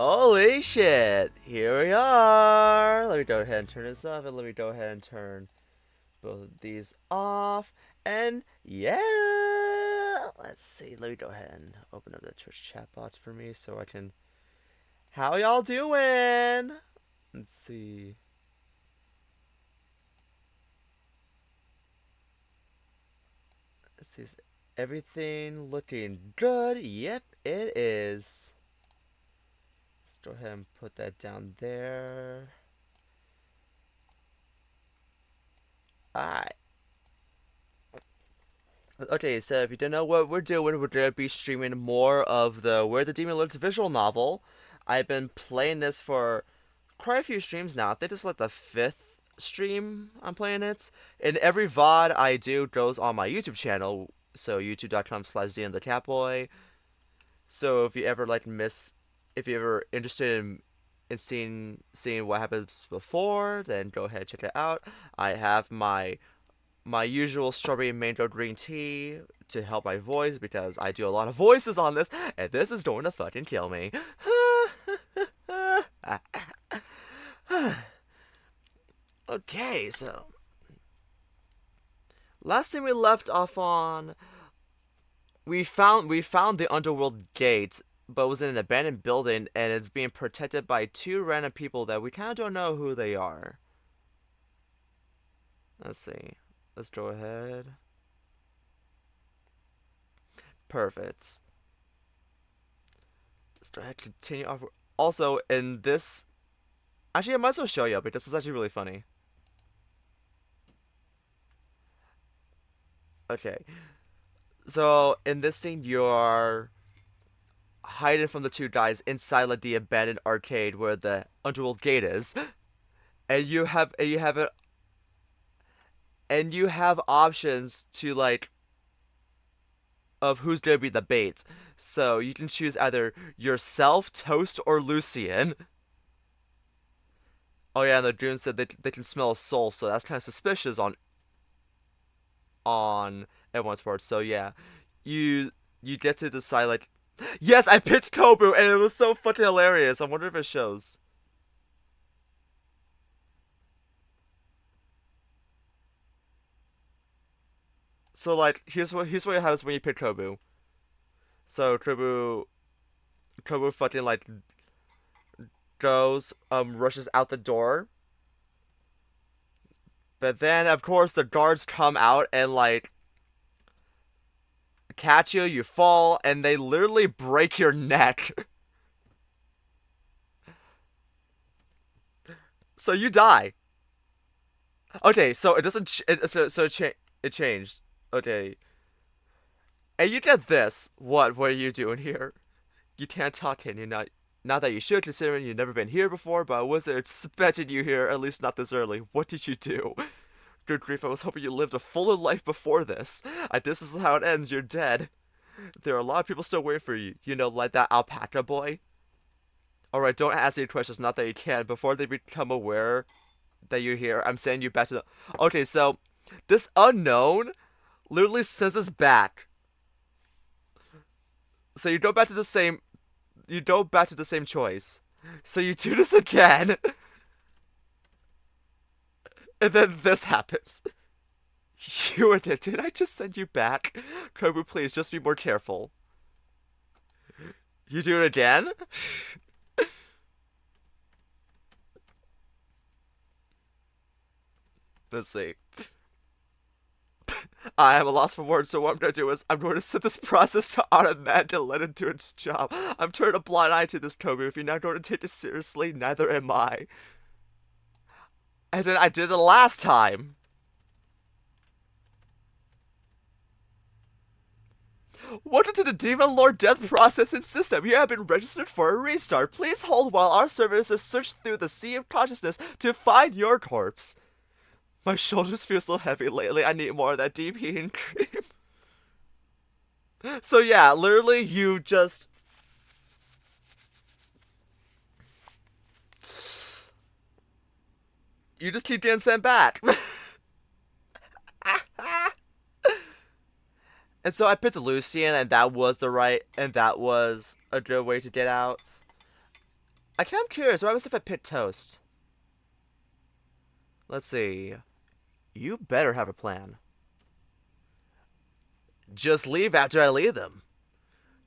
Holy shit! Here we are! Let me go ahead and turn this up, and let me go ahead and turn both of these off. And yeah! Let's see. Let me go ahead and open up the Twitch chat box for me so I can. How y'all doing? Let's see. Is everything looking good? Yep, it is. Let's go ahead and put that down there. Alright. Okay, so if you don't know what we're doing, we're gonna be streaming more of the Where the Demon Lurks visual novel. I've been playing this for quite a few streams now. I think this is like the fifth stream I'm playing it. And every VOD I do goes on my YouTube channel, so youtube.com/ZenTheCatboy. So if you ever if you're ever interested in seeing what happens before, then go ahead and check it out. I have my usual strawberry mango green tea to help my voice because I do a lot of voices on this, and this is going to fucking kill me. Okay, so last thing we left off on, we found the underworld gate, but it was in an abandoned building, and it's being protected by two random people that we kind of don't know who they are. Let's see. Let's go ahead. Perfect. Let's go ahead and continue off. Also, in this... Actually, I might as well show you, but this is actually really funny. Okay. So, in this scene, you're hiding from the two guys inside like the abandoned arcade where the underworld gate is. And you have options to like of who's gonna be the bait. So you can choose either yourself, Toast, or Lucian. Oh yeah, and the goon said they can smell a soul, so that's kind of suspicious on everyone's part. So yeah, you get to decide like, yes, I picked Kobu, and it was so fucking hilarious. I wonder if it shows. So like, here's what happens when you pick Kobu. So Kobu fucking like goes rushes out the door. But then of course the guards come out and like catch you, you fall, and they literally break your neck. So you die. Okay, so it doesn't it changed. Okay. And you get this. What are you doing here? You can't talk, and you're not that you should, considering you've never been here before, but I wasn't expecting you here, at least not this early. What did you do? Good grief, I was hoping you lived a fuller life before this. This is how it ends, you're dead. There are a lot of people still waiting for you. You know, like that alpaca boy? Alright, don't ask any questions, not that you can. Before they become aware that you're here, I'm sending you back to the... Okay, so, this unknown literally sends us back. So you go back to the same... You go back to the same choice. So you do this again. And then this happens. You and it. Did I just send you back? Kobu, please, just be more careful. You do it again? Let's see. I am a loss for words, so what I'm going to do is I'm going to set this process to automatic and let it do its job. I'm turning a blind eye to this, Kobu. If you're not going to take it seriously, neither am I. And then I did it the last time. Welcome to the Demon Lord Death Processing System. You have been registered for a restart. Please hold while our services search through the sea of consciousness to find your corpse. My shoulders feel so heavy lately. I need more of that deep heating cream. So yeah, literally you just... You just keep getting sent back. And so I picked Lucian, and that was a good way to get out. I'm curious, what happens if I pick toast? Let's see. You better have a plan. Just leave after I leave them.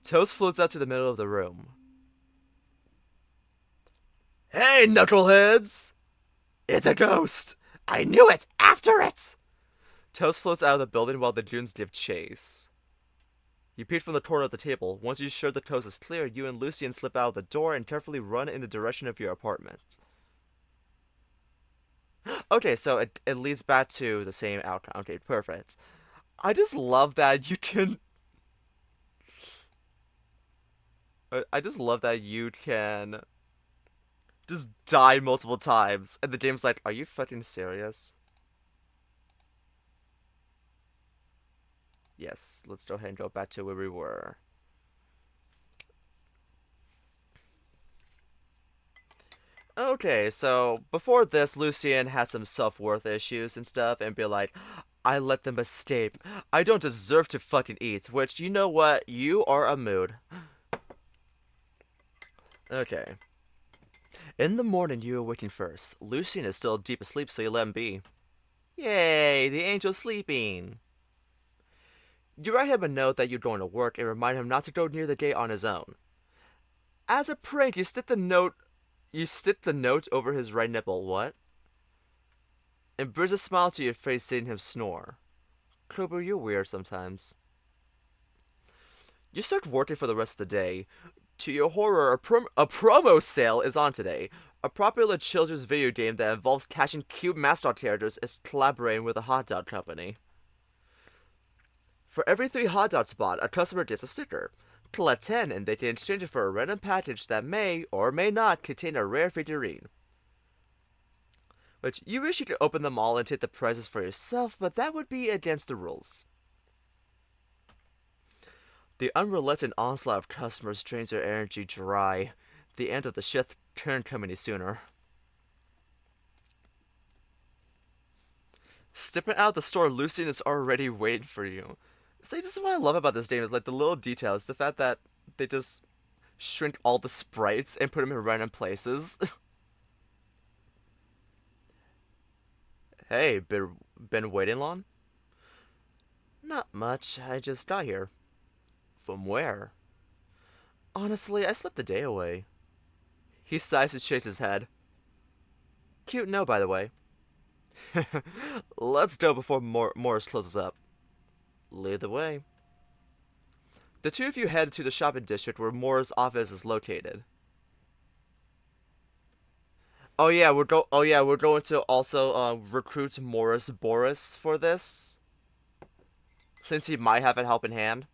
Toast floats out to the middle of the room. Hey, knuckleheads! It's a ghost! I knew it! After it! Toast floats out of the building while the goons give chase. You peek from the corner of the table. Once you're sure the coast is clear, you and Lucian slip out of the door and carefully run in the direction of your apartment. Okay, so it leads back to the same outcome. Okay, perfect. I just love that you can... I just love that you can just die multiple times, and the game's like, are you fucking serious? Yes, let's go ahead and go back to where we were. Okay, so before this, Lucian had some self-worth issues and stuff, and be like, I let them escape. I don't deserve to fucking eat, which, you know what? You are a mood. Okay. In the morning, you awaken first. Lucian is still deep asleep, so you let him be. Yay, the angel's sleeping. You write him a note that you're going to work and remind him not to go near the gate on his own. As a prank, you stick the note over his right nipple. What? And brings a smile to your face, seeing him snore. Kobu, you're weird sometimes. You start working for the rest of the day. To your horror, a promo sale is on today. A popular children's video game that involves catching cute mascot characters is collaborating with a hot dog company. For every 3 hot dogs bought, a customer gets a sticker. Collect 10 and they can exchange it for a random package that may or may not contain a rare figurine. Which, you wish you could open them all and take the prizes for yourself, but that would be against the rules. The unrelenting onslaught of customers drains your energy dry. The end of the shift can't come any sooner. Stepping out of the store, Lucian is already waiting for you. See, this is what I love about this game, is like the little details, the fact that they just shrink all the sprites and put them in random places. Hey, been waiting long? Not much, I just got here. From where? Honestly, I slept the day away. He sighs and shakes his head. Cute no, by the way. Let's go before Morris closes up. Lead the way. The two of you head to the shopping district where Morris' office is located. Oh yeah, we're going to also recruit Morris Boris for this, since he might have a helping hand.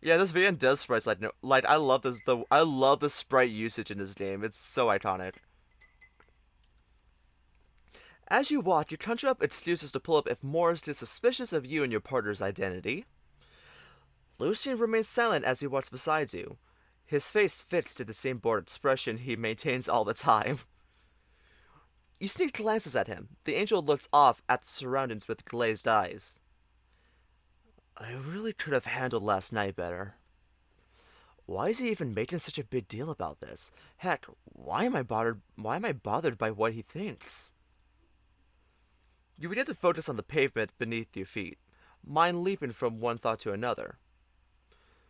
Yeah, this video does sprites like no, like I love the sprite usage in this game. It's so iconic. As you walk, you conjure up excuses to pull up if Morris is suspicious of you and your partner's identity. Lucian remains silent as he walks beside you, his face fixed in the same bored expression he maintains all the time. You sneak glances at him. The angel looks off at the surroundings with glazed eyes. I really could have handled last night better. Why is he even making such a big deal about this? Heck, why am I bothered by what he thinks? You begin to focus on the pavement beneath your feet, mind leaping from one thought to another.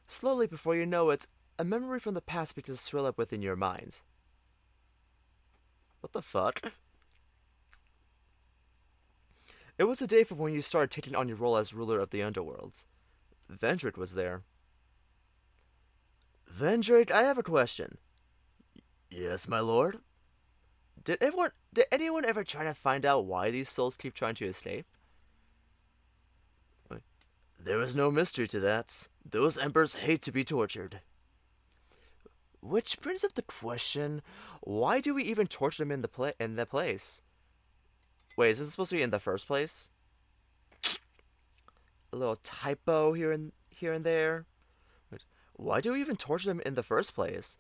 Slowly, before you know it, a memory from the past begins to swell up within your mind. What the fuck? It was the day from when you started taking on your role as ruler of the underworld. Vendrick was there. Vendrick, I have a question. Yes, my lord? Did anyone ever try to find out why these souls keep trying to escape? There is no mystery to that. Those embers hate to be tortured. Which brings up the question, why do we even torture them in the place? Wait, is this supposed to be in the first place? A little typo here and there. Why do we even torture them in the first place?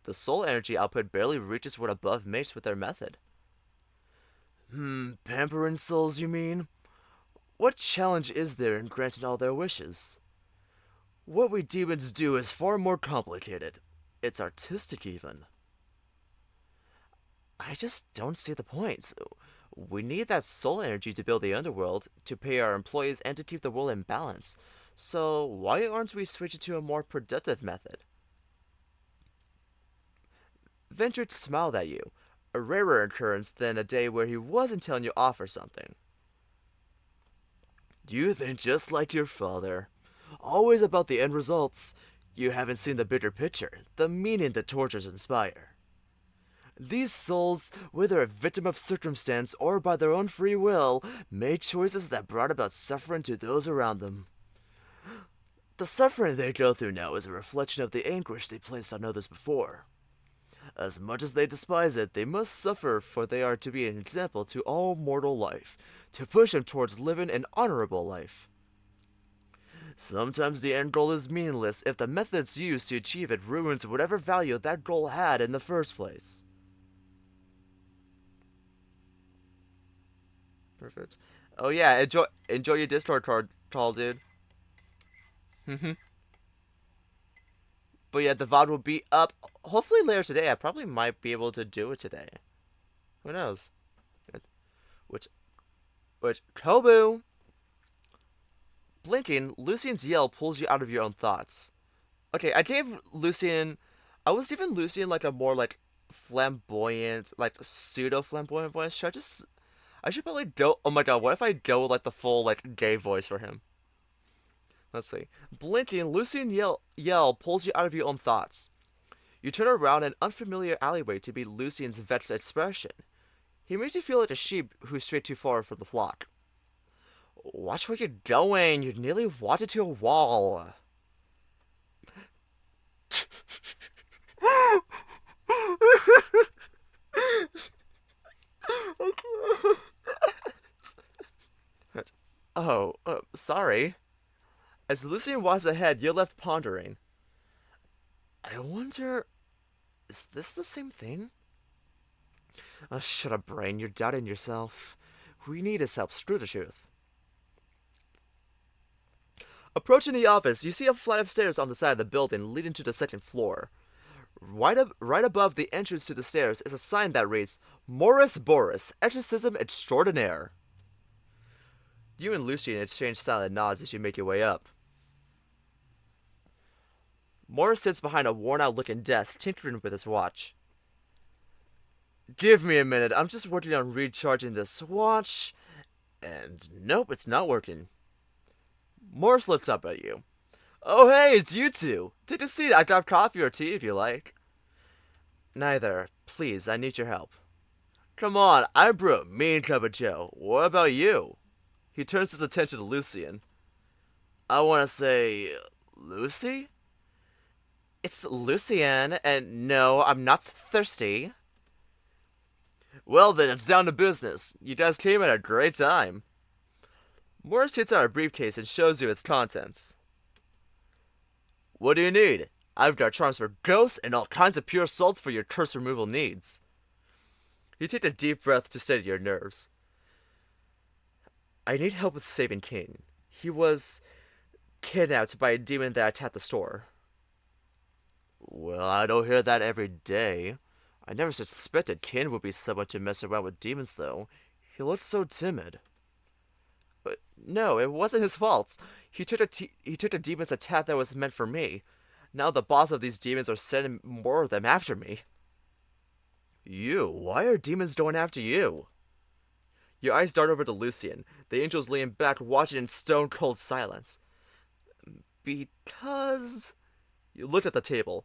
The soul energy output barely reaches what above mates with their method. Pampering souls, you mean? What challenge is there in granting all their wishes? What we demons do is far more complicated. It's artistic, even. I just don't see the point. We need that soul energy to build the underworld, to pay our employees, and to keep the world in balance. So, why aren't we switching to a more productive method? Ventured smiled at you, a rarer occurrence than a day where he wasn't telling you off or something. You think just like your father. Always about the end results. You haven't seen the bigger picture, the meaning that tortures inspire. These souls, whether a victim of circumstance or by their own free will, made choices that brought about suffering to those around them. The suffering they go through now is a reflection of the anguish they placed on others before. As much as they despise it, they must suffer, for they are to be an example to all mortal life, to push them towards living an honorable life. Sometimes the end goal is meaningless if the methods used to achieve it ruins whatever value that goal had in the first place. Perfect. Oh yeah, enjoy your Discord call, dude. But yeah, the VOD will be up hopefully later today. I probably might be able to do it today. Who knows? Which kobu. Blinking, Lucian's yell pulls you out of your own thoughts. Okay, I was giving Lucian like a more like flamboyant, like pseudo flamboyant voice. I should probably go. Oh my god, what if I go with like the full like gay voice for him? Let's see. Blinking, Lucian yell pulls you out of your own thoughts. You turn around an unfamiliar alleyway to be Lucian's vexed expression. He makes you feel like a sheep who's strayed too far from the flock. Watch where you're going. You nearly walked into a wall. Oh, sorry. As Lucian walks ahead, you're left pondering. I wonder, is this the same thing? Oh, shut up, brain. You're doubting yourself. We need his help. Screw the truth. Approaching the office, you see a flight of stairs on the side of the building leading to the second floor. Right above the entrance to the stairs is a sign that reads, Morris Boris, Exorcism Extraordinaire. You and Lucian exchange silent nods as you make your way up. Morris sits behind a worn-out-looking desk, tinkering with his watch. Give me a minute, I'm just working on recharging this watch. And nope, it's not working. Morris looks up at you. Oh hey, it's you two. Take a seat, I got coffee or tea if you like. Neither. Please, I need your help. Come on, I brew a mean cup of joe. What about you? He turns his attention to Lucian. I want to say... Lucy? It's Lucian, and no, I'm not thirsty. Well then, it's down to business. You guys came at a great time. Morris takes out a briefcase and shows you its contents. What do you need? I've got charms for ghosts and all kinds of pure salts for your curse removal needs. You take a deep breath to steady your nerves. I need help with saving King. He was kidnapped by a demon that attacked the store. Well, I don't hear that every day. I never suspected Kin would be someone to mess around with demons, though. He looked so timid. But no, it wasn't his fault. He took a demon's attack that was meant for me. Now the boss of these demons are sending more of them after me. You? Why are demons going after you? Your eyes dart over to Lucian. The angel's leaning back, watching in stone-cold silence. Because... You looked at the table.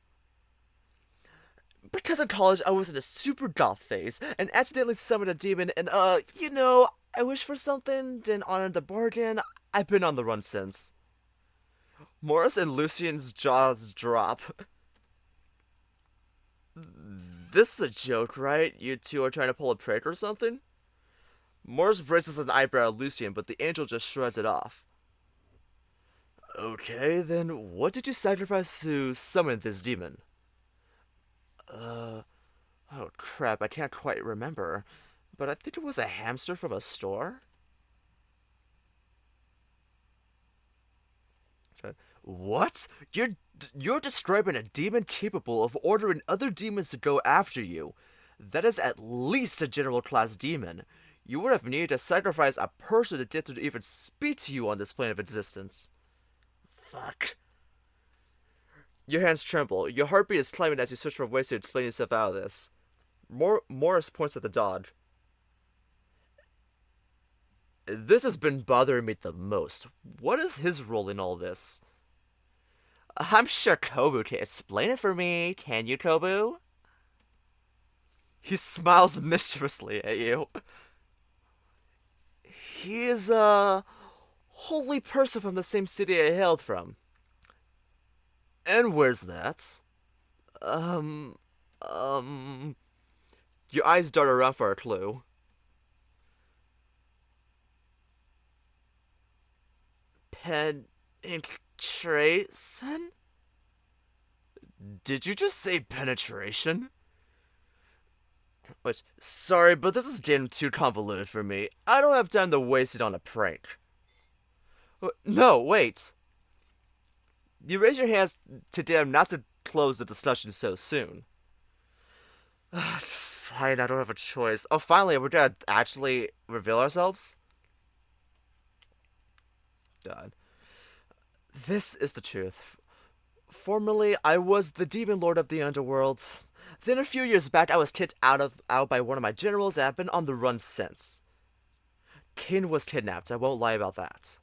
Because in college I was in a super goth phase, and accidentally summoned a demon, and I wished for something, didn't honor the bargain. I've been on the run since. Morris and Lucian's jaws drop. This is a joke, right? You two are trying to pull a prank or something? Morris raises an eyebrow at Lucian, but the angel just shrugs it off. Okay, then what did you sacrifice to summon this demon? Oh crap, I can't quite remember. But I think it was a hamster from a store? What? You're describing a demon capable of ordering other demons to go after you. That is at least a general class demon. You would have needed to sacrifice a person to get to even speak to you on this plane of existence. Fuck. Your hands tremble. Your heartbeat is climbing as you search for ways to explain yourself out of this. Morris points at the dog. This has been bothering me the most. What is his role in all this? I'm sure Kobu can explain it for me. Can you, Kobu? He smiles mischievously at you. He is a holy person from the same city I hailed from. And where's that? Um, Your eyes dart around for a clue. Penetration? Did you just say penetration? Wait, sorry, but this is getting too convoluted for me. I don't have time to waste it on a prank. No, wait. You raise your hands to dare not to close the discussion so soon. Fine, I don't have a choice. Oh, finally, we're gonna actually reveal ourselves? God. This is the truth. Formerly, I was the demon lord of the underworld. Then a few years back, I was kicked out by one of my generals and I've been on the run since. Kin was kidnapped, I won't lie about that.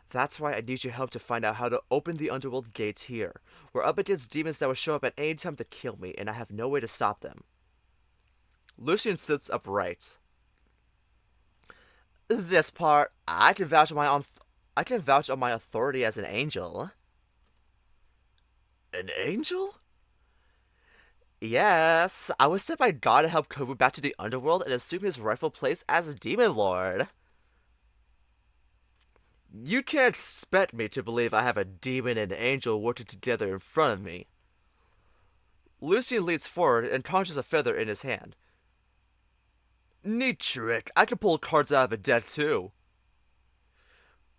That's why I need your help to find out how to open the underworld gates here. We're up against demons that will show up at any time to kill me, and I have no way to stop them. Lucian sits upright. This part, I can vouch on my authority as an angel. An angel? Yes, I was sent by God to help Kobu back to the underworld and assume his rightful place as Demon Lord. You can't expect me to believe I have a demon and angel working together in front of me. Lucian leans forward and conjures a feather in his hand. Neat trick, I can pull cards out of a deck too.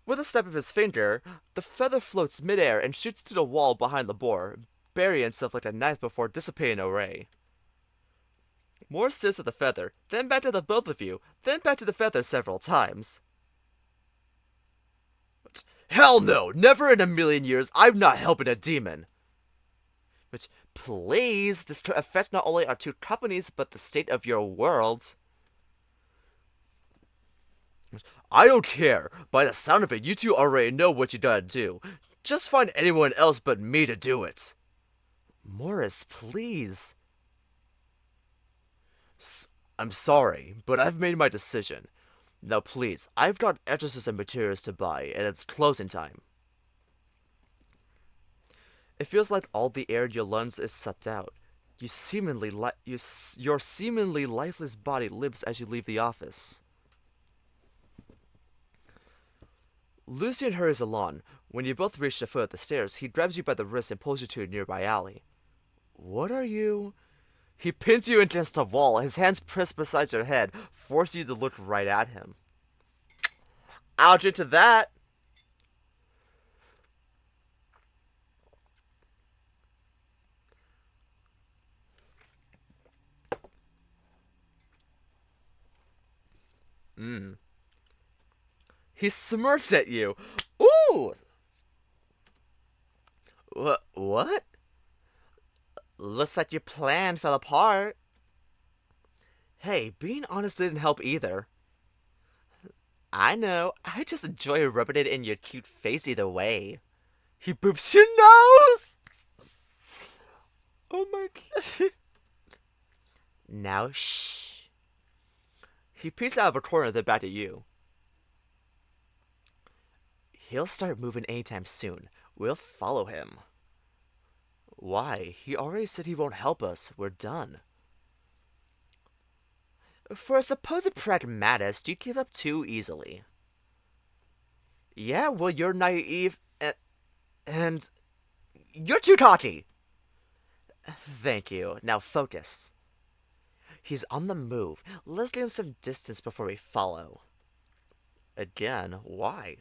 With a snap of his finger, the feather floats midair and shoots to the wall behind the boar, burying itself like a knife before dissipating away. Morris stares at the feather, then back to the both of you, then back to the feather several times. Hell no! Never in a million years! I'm not helping a demon! But please, this affects not only our two companies, but the state of your world. I don't care. By the sound of it, you two already know what you gotta do. Just find anyone else but me to do it. Morris, please. I'm sorry, but I've made my decision. Now please, I've got exorcism materials to buy, and it's closing time. It feels like all the air in your lungs is sucked out. Your seemingly lifeless body limps as you leave the office. Lucian hurries along. When you both reach the foot of the stairs, he grabs you by the wrist and pulls you to a nearby alley. What are you? He pins you against the wall, his hands pressed beside your head, forcing you to look right at him. I'll drink to that! He smirks at you. Ooh! What? Looks like your plan fell apart. Hey, being honest didn't help either. I know. I just enjoy rubbing it in your cute face either way. He boops your nose! Oh my god. Now, shh. He peeks out of a corner then back at you. He'll start moving anytime soon. We'll follow him. Why? He already said he won't help us. We're done. For a supposed pragmatist, you give up too easily. Yeah, well, you're naive and you're too cocky. Thank you. Now focus. He's on the move. Let's give him some distance before we follow. Again, why?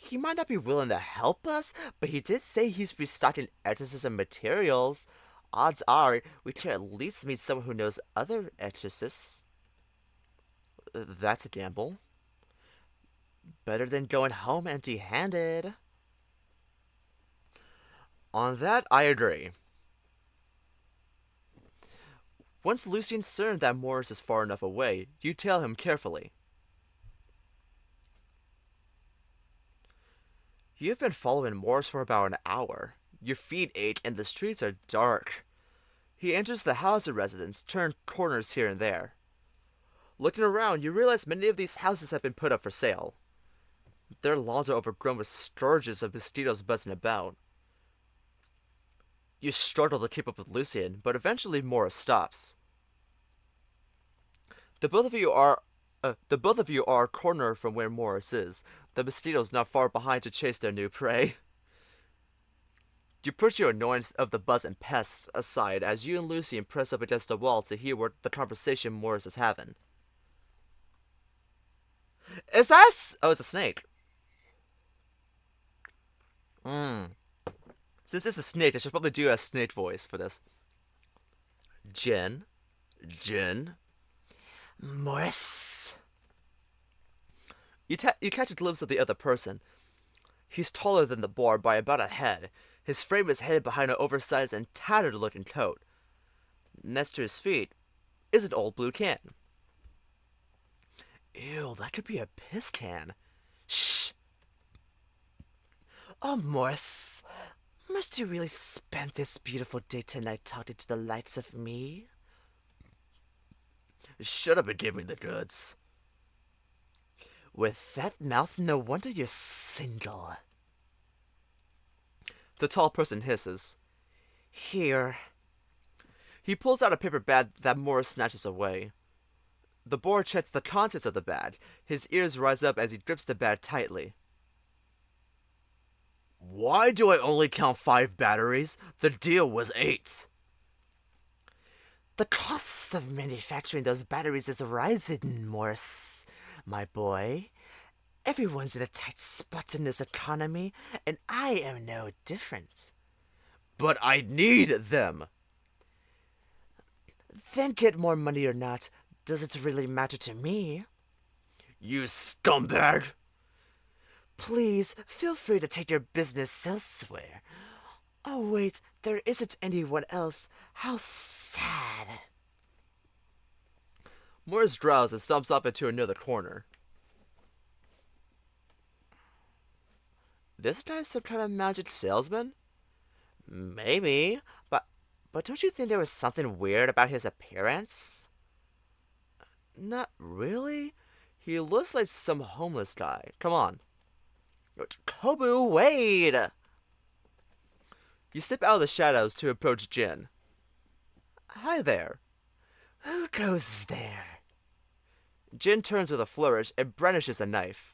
He might not be willing to help us, but he did say he's restocking etices and materials. Odds are, we can at least meet someone who knows other etices. That's a gamble. Better than going home empty-handed. On that, I agree. Once Lucian certain that Morris is far enough away, you tell him carefully. You've been following Morris for about an hour. Your feet ache and the streets are dark. He enters the housing residence, turns corners here and there. Looking around, you realize many of these houses have been put up for sale. Their lawns are overgrown with scourges of mosquitoes buzzing about. You struggle to keep up with Lucian, but eventually Morris stops. The both of you are a corner from where Morris is. The mosquitoes not far behind to chase their new prey. You put your annoyance of the buzz and pests aside as you and Lucian press up against the wall to hear what the conversation Morris is having. Is that oh, it's a snake. Since it's a snake, I should probably do a snake voice for this. Jen. Morris. You catch a glimpse of the other person. He's taller than the boar by about a head. His frame is hidden behind an oversized and tattered-looking coat. Next to his feet is an old blue can. Ew, that could be a piss can. Shh! Oh, Morris, must you really spend this beautiful day tonight talking to the likes of me? Shut up and give me the goods. With that mouth, no wonder you're single. The tall person hisses. Here. He pulls out a paper bag that Morris snatches away. The boar checks the contents of the bag. His ears rise up as he grips the bag tightly. Why do I only count 5 batteries? The deal was 8. The cost of manufacturing those batteries is rising, Morris, my boy. Everyone's in a tight spot in this economy, and I am no different. But I need them! Then get more money or not, does it really matter to me? You scumbag! Please, feel free to take your business elsewhere. Oh wait, there isn't anyone else. How sad. Morris growls and stomps off into another corner. This guy's some kind of magic salesman? Maybe, but don't you think there was something weird about his appearance? Not really. He looks like some homeless guy. Come on. Kobu, wait! You step out of the shadows to approach Jin. Hi there. Who goes there? Jin turns with a flourish and brandishes a knife.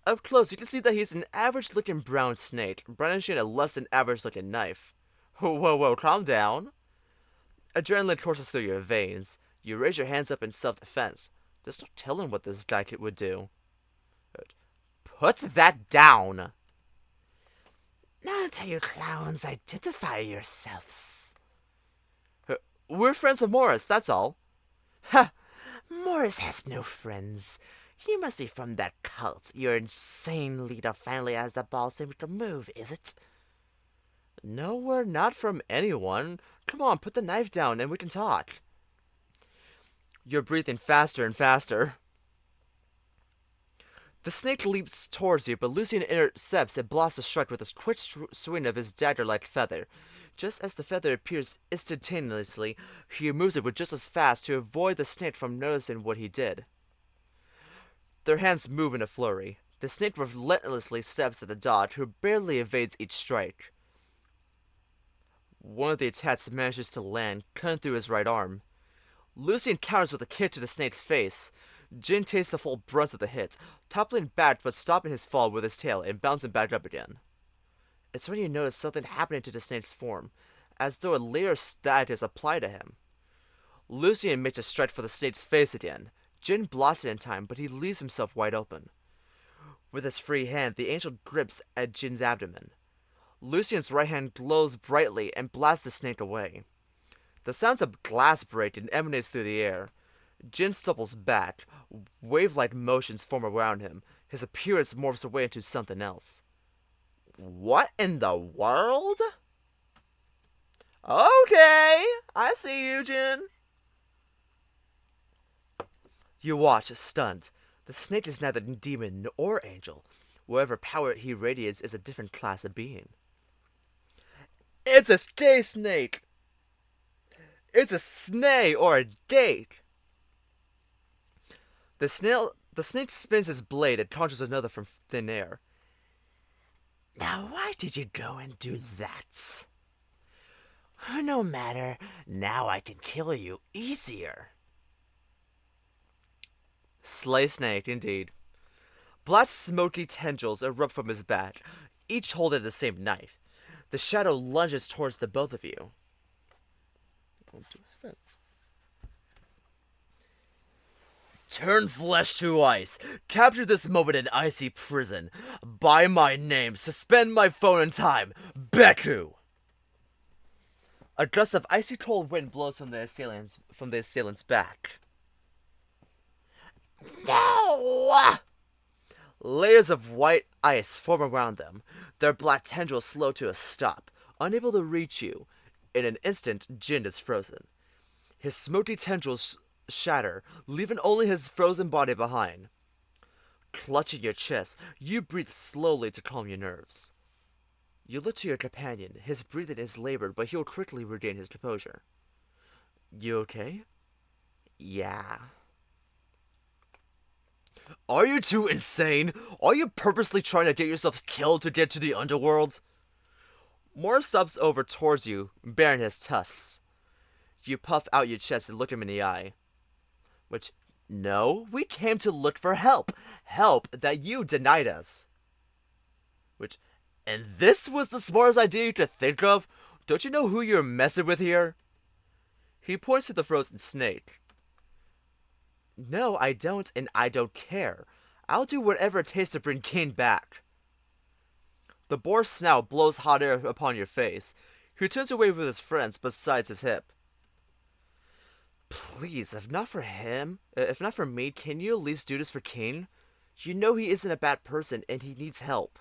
Up close, you can see that he's an average-looking brown snake, brandishing a less-than-average-looking knife. Whoa, calm down. Adrenaline courses through your veins. You raise your hands up in self-defense. There's no telling what this guy would do. Put that down! Now until you clowns identify yourselves. We're friends of Morris, that's all. Ha! Morris has no friends. He must be from that cult your insane leader finally has the balls to make a move, is it? No, we're not from anyone. Come on, put the knife down and we can talk. You're breathing faster and faster. The snake leaps towards you, but Lucian intercepts and blocks the strike with a quick swing of his dagger-like feather. Just as the feather appears instantaneously, he removes it with just as fast to avoid the snake from noticing what he did. Their hands move in a flurry. The snake relentlessly steps at the dog, who barely evades each strike. One of the attacks manages to land, cutting through his right arm. Lucian counters with a kick to the snake's face. Jin takes the full brunt of the hit, toppling back but stopping his fall with his tail and bouncing back up again. It's when you notice something happening to the snake's form, as though a layer of static is applied to him. Lucian makes a strike for the snake's face again. Jin blocks it in time, but he leaves himself wide open. With his free hand, the angel grips at Jin's abdomen. Lucian's right hand glows brightly and blasts the snake away. The sounds of glass breaking emanates through the air. Jin stumbles back. Wave-like motions form around him. His appearance morphs away into something else. What in the world? Okay, I see you, Jin. You watch, stunned. The snake is neither demon nor angel. Whatever power he radiates is a different class of being. It's a stay snake! It's a snake or a date! The snake spins his blade and conjures another from thin air. Now why did you go and do that? No matter, now I can kill you easier. Slay snake, indeed. Black smoky tendrils erupt from his back, each holding the same knife. The shadow lunges towards the both of you. Turn flesh to ice. Capture this moment in icy prison. By my name, suspend my phone in time. Beku! A gust of icy cold wind blows from the assailant's back. No! Layers of white ice form around them. Their black tendrils slow to a stop, unable to reach you. In an instant, Jin is frozen. His smoky tendrils shatter, leaving only his frozen body behind. Clutching your chest, you breathe slowly to calm your nerves. You look to your companion. His breathing is labored, but he'll quickly regain his composure. You okay? Yeah. Are you two insane? Are you purposely trying to get yourselves killed to get to the underworld? Mor subs over towards you, baring his tusks. You puff out your chest and look him in the eye. Which, no, we came to look for help. Help that you denied us. Which, and this was the smartest idea you could think of? Don't you know who you're messing with here? He points to the frozen snake. No, I don't, and I don't care. I'll do whatever it takes to bring King back. The boar's snout blows hot air upon your face. He turns away with his friends besides his hip. Please, if not for me, can you at least do this for King? You know he isn't a bad person and he needs help.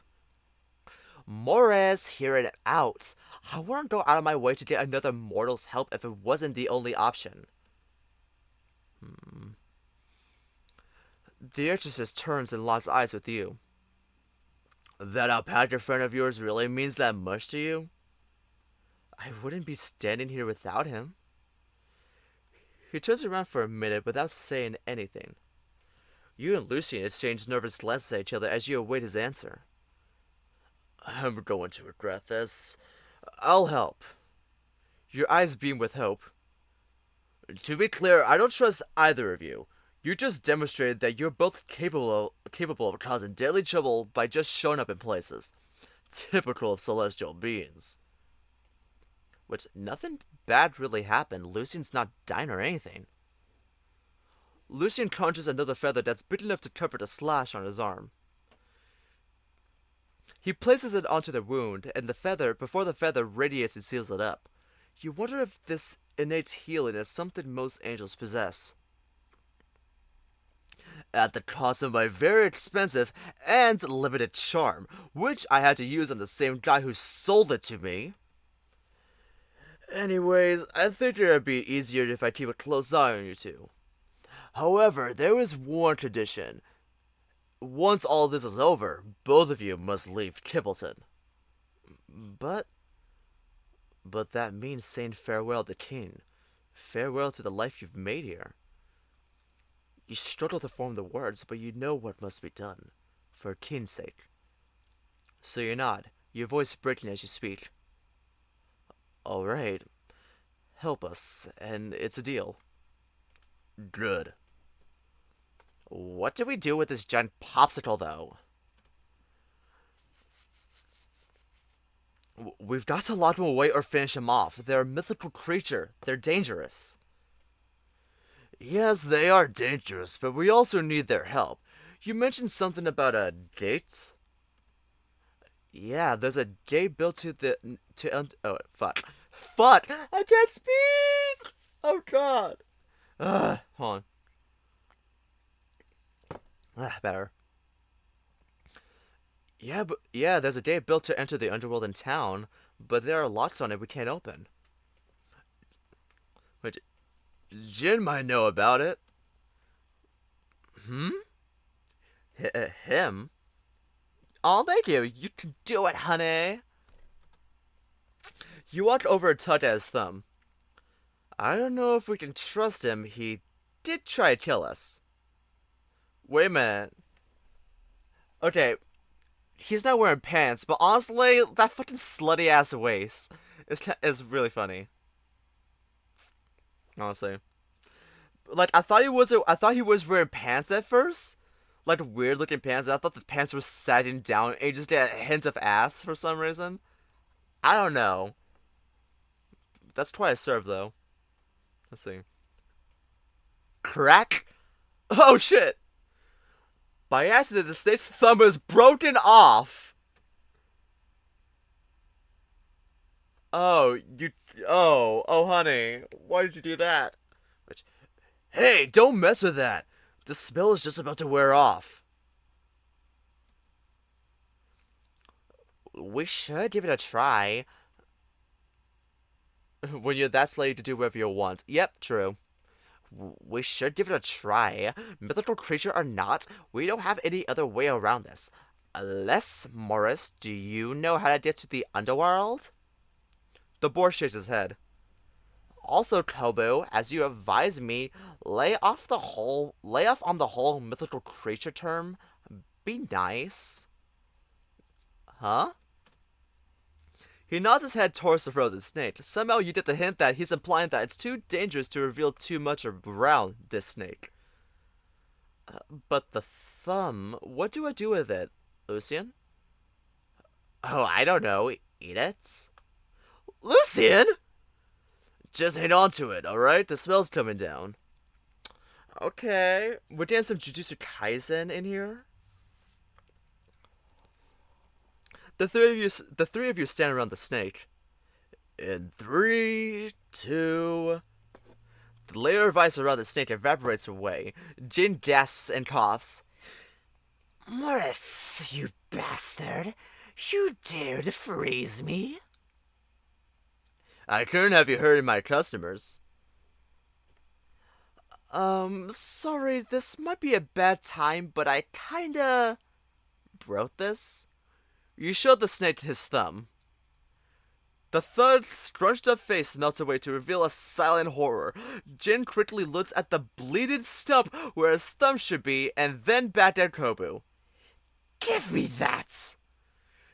Mores, hear it out. I wouldn't go out of my way to get another mortal's help if it wasn't the only option. The exorcist turns and locks eyes with you. That alpaca friend of yours really means that much to you? I wouldn't be standing here without him. He turns around for a minute without saying anything. You and Lucian exchange nervous glances at each other as you await his answer. I'm going to regret this. I'll help. Your eyes beam with hope. To be clear, I don't trust either of you. You just demonstrated that you're both capable of causing daily trouble by just showing up in places. Typical of celestial beings. Which, nothing bad really happened. Lucian's not dying or anything. Lucian conjures another feather that's big enough to cover the slash on his arm. He places it onto the wound, and before the feather radiates and seals it up. You wonder if this innate healing is something most angels possess. At the cost of my very expensive and limited charm, which I had to use on the same guy who sold it to me. Anyways, I think it would be easier if I keep a close eye on you two. However, there is one condition. Once all this is over, both of you must leave Kibbleton. But that means saying farewell to King. Farewell to the life you've made here. You struggle to form the words, but you know what must be done, for King's sake. So you nod, your voice breaking as you speak. Alright. Help us, and it's a deal. Good. What do we do with this giant popsicle, though? We've got to lock them away or finish them off. They're a mythical creature. They're dangerous. Yes, they are dangerous, but we also need their help. You mentioned something about a gate? Yeah, there's a gate built to the oh fuck. Fuck! I can't speak! Oh god. Hold on. Better. Yeah, there's a gate built to enter the underworld in town, but there are locks on it we can't open. Which Jin might know about it. Hmm? Him? Oh, thank you. You can do it, honey. You walked over and tugged at his thumb. I don't know if we can trust him. He did try to kill us. Wait a minute. Okay, he's not wearing pants, but honestly, that fucking slutty ass waist is really funny. Honestly, like I thought he was wearing pants at first, like weird looking pants. I thought the pants were sagging down and he just had hints of ass for some reason. I don't know. That's twice served though. Let's see. Crack? Oh shit! By accident, the snake's thumb is broken off. Oh, you. Oh, honey. Why did you do that? Which, hey, don't mess with that. The spell is just about to wear off. We should give it a try. When you're that slave to do whatever you want. Yep, true. We should give it a try. Mythical creature or not, we don't have any other way around this. Unless, Morris, do you know how to get to the underworld? The boar shakes his head. Also, Kobu, as you advised me, lay off on the whole mythical creature term. Be nice. Huh? He nods his head towards the frozen snake. Somehow you get the hint that he's implying that it's too dangerous to reveal too much around this snake. But the thumb, what do I do with it, Lucian? Oh, I don't know. Eat it? Lucian! Just hang on to it, alright? The smell's coming down. Okay. We're getting some Jujutsu Kaisen in here. The three of you stand around the snake. In 3, 2... The layer of ice around the snake evaporates away. Jin gasps and coughs. Morris, you bastard. You dare to freeze me? I couldn't have you hurting my customers. Sorry, this might be a bad time, but I kinda wrote this. You showed the snake his thumb. The thud's scrunched up face melts away to reveal a silent horror. Jin quickly looks at the bleeded stump where his thumb should be, and then back at Kobu. Give me that!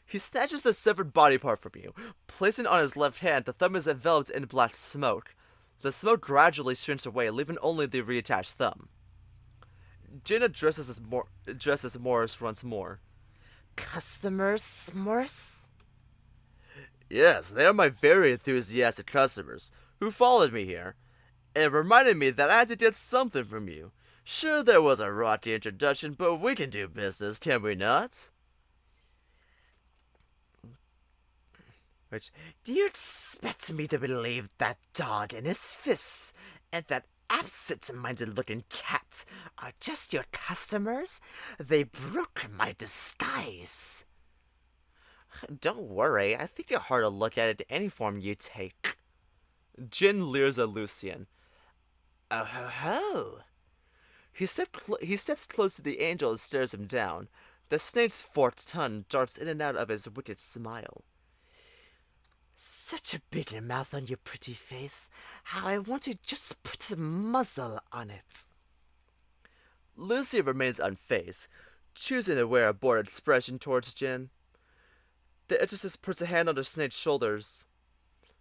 He snatches the severed body part from you. Placing it on his left hand, the thumb is enveloped in black smoke. The smoke gradually shrinks away, leaving only the reattached thumb. Jin addresses Morris once more. Customers, Morris? Yes, they are my very enthusiastic customers, who followed me here. It reminded me that I had to get something from you. Sure, there was a rocky introduction, but we can do business, can we not? Which, do you expect me to believe that dog in his fists and that absent-minded looking cat are just your customers? They broke my disguise. Don't worry, I think you're hard to look at in any form you take. Jin leers at Lucian. Oh ho ho! He steps close to the angel and stares him down. The snake's forked tongue darts in and out of his wicked smile. Such a big mouth on your pretty face. How I want to just put a muzzle on it. Lucy remains unfazed, choosing to wear a bored expression towards Jin. The exorcist puts a hand on the snake's shoulders.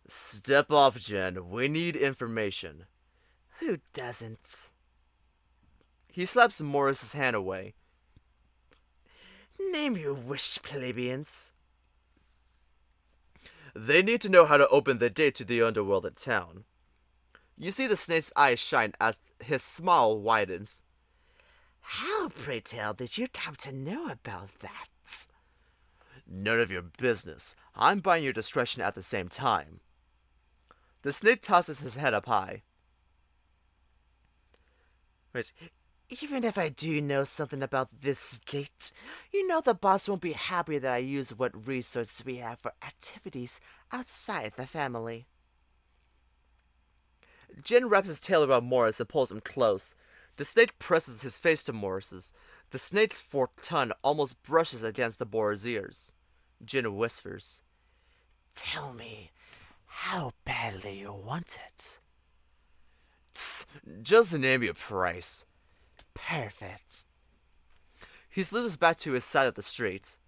Step off, Jin. We need information. Who doesn't? He slaps Morris's hand away. Name your wish, plebeians. They need to know how to open the gate to the underworld in town. You see the snake's eyes shine as his smile widens. How, pray tell, did you come to know about that? None of your business. I'm buying your discretion at the same time. The snake tosses his head up high. Wait, even if I do know something about this gate, you know the boss won't be happy that I use what resources we have for activities outside the family. Jin wraps his tail around Morris and pulls him close. The snake presses his face to Morris's. The snake's forked tongue almost brushes against the boar's ears. Jin whispers, "Tell me, how badly you want it?" "Tss, just name your price." "Perfect." He slithers back to his side of the street.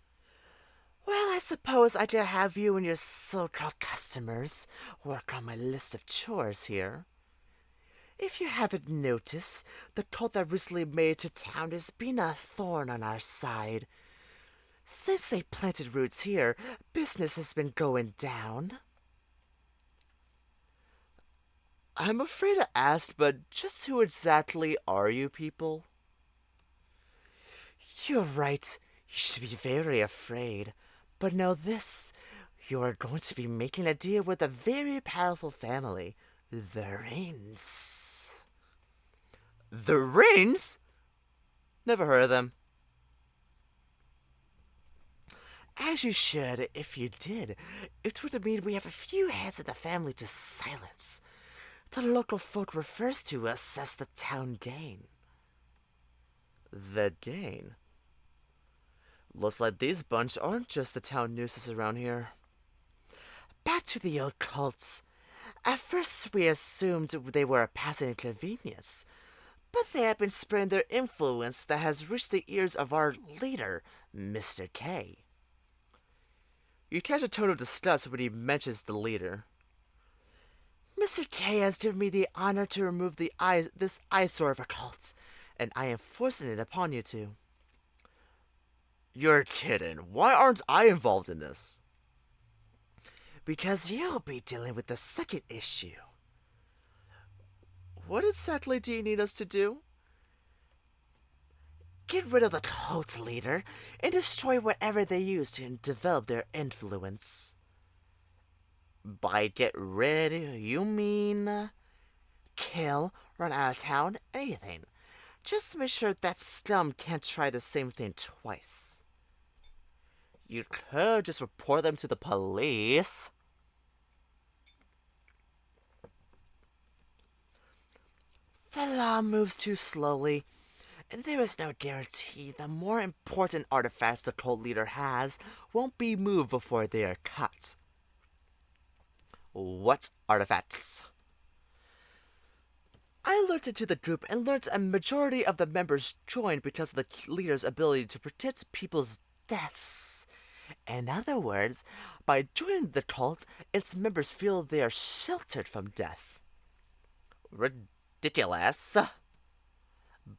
"Well, I suppose I could have you and your so-called customers work on my list of chores here. If you haven't noticed, the cult that recently made it to town has been a thorn on our side. Since they planted roots here, business has been going down." I'm afraid to ask, but just who exactly are you people? You're right. You should be very afraid. But know this. You are going to be making a deal with a very powerful family. The Rains. The Rains? Never heard of them. As you should, if you did. It would mean we have a few heads in the family to silence. The local folk refers to us as the town gang. The gang? Looks like these bunch aren't just the town nuisance around here. Back to the old cults. At first we assumed they were a passing inconvenience, but they have been spreading their influence that has reached the ears of our leader, Mr. K. You catch a tone of disgust when he mentions the leader. Mr. K has given me the honor to remove this eyesore of a cult, and I am forcing it upon you two. You're kidding. Why aren't I involved in this? Because you'll be dealing with the second issue. What exactly do you need us to do? Get rid of the cult leader and destroy whatever they use to develop their influence. By get rid, you mean kill, run out of town, anything. Just make sure that scum can't try the same thing twice. You could just report them to the police. The law moves too slowly, and there is no guarantee the more important artifacts the cult leader has won't be moved before they are cut. What artifacts? I looked into the group and learned a majority of the members joined because of the leader's ability to predict people's deaths. In other words, by joining the cult, its members feel they are sheltered from death. Ridiculous.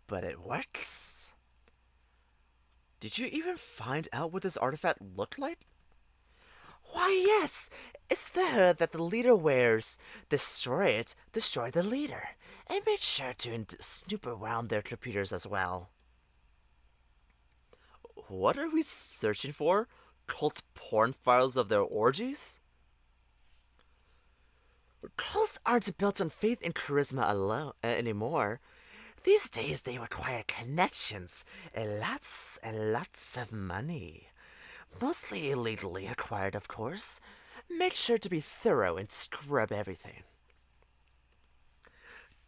But it works. Did you even find out what this artifact looked like? Why, yes. It's the hood that the leader wears. Destroy it, destroy the leader. And make sure to snoop around their computers as well. What are we searching for? Cult porn files of their orgies? Cults aren't built on faith and charisma alone anymore. These days they require connections and lots of money. Mostly illegally acquired, of course. Make sure to be thorough and scrub everything.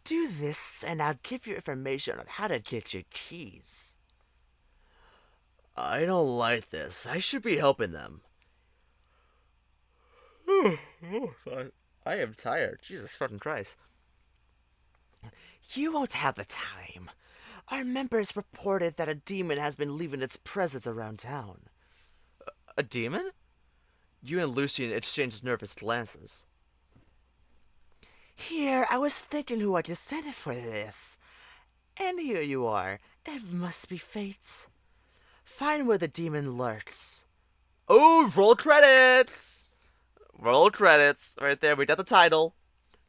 Do this, and I'll give you information on how to get your keys. I don't like this. I should be helping them. I am tired. Jesus fucking Christ. You won't have the time. Our members reported that a demon has been leaving its presence around town. A demon? You and Lucian exchanged nervous glances. Here, I was thinking who I could send it for this. And here you are. It must be fate. Find where the demon lurks. Oh, roll credits! Roll credits. Right there, we got the title.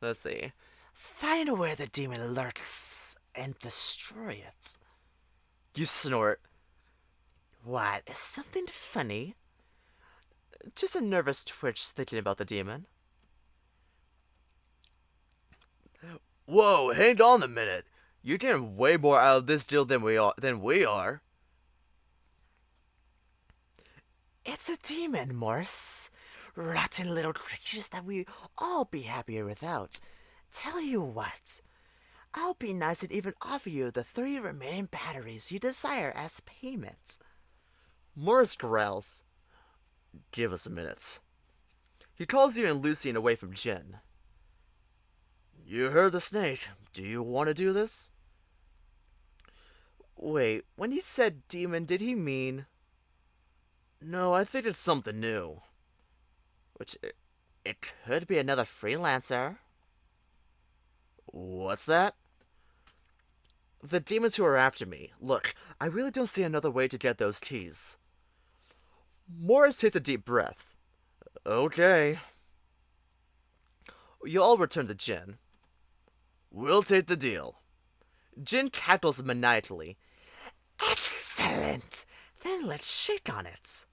Let's see. Find where the demon lurks and destroy it. You snort. What? Is something funny? Just a nervous twitch thinking about the demon. Whoa, hang on a minute. You're getting way more out of this deal than we are. It's a demon, Morse. Rotten little creatures that we all be happier without. Tell you what, I'll be nice and even offer you the 3 remaining batteries you desire as payment. Morris growls. Give us a minute. He calls you and Lucian away from Jin. You heard the snake. Do you want to do this? Wait, when he said demon, did he mean... No, I think it's something new. Which, it could be another freelancer. What's that? The demons who are after me. Look, I really don't see another way to get those keys. Morris takes a deep breath. Okay. You all return to Jin. We'll take the deal. Jin cackles maniacally. Excellent! Then let's shake on it.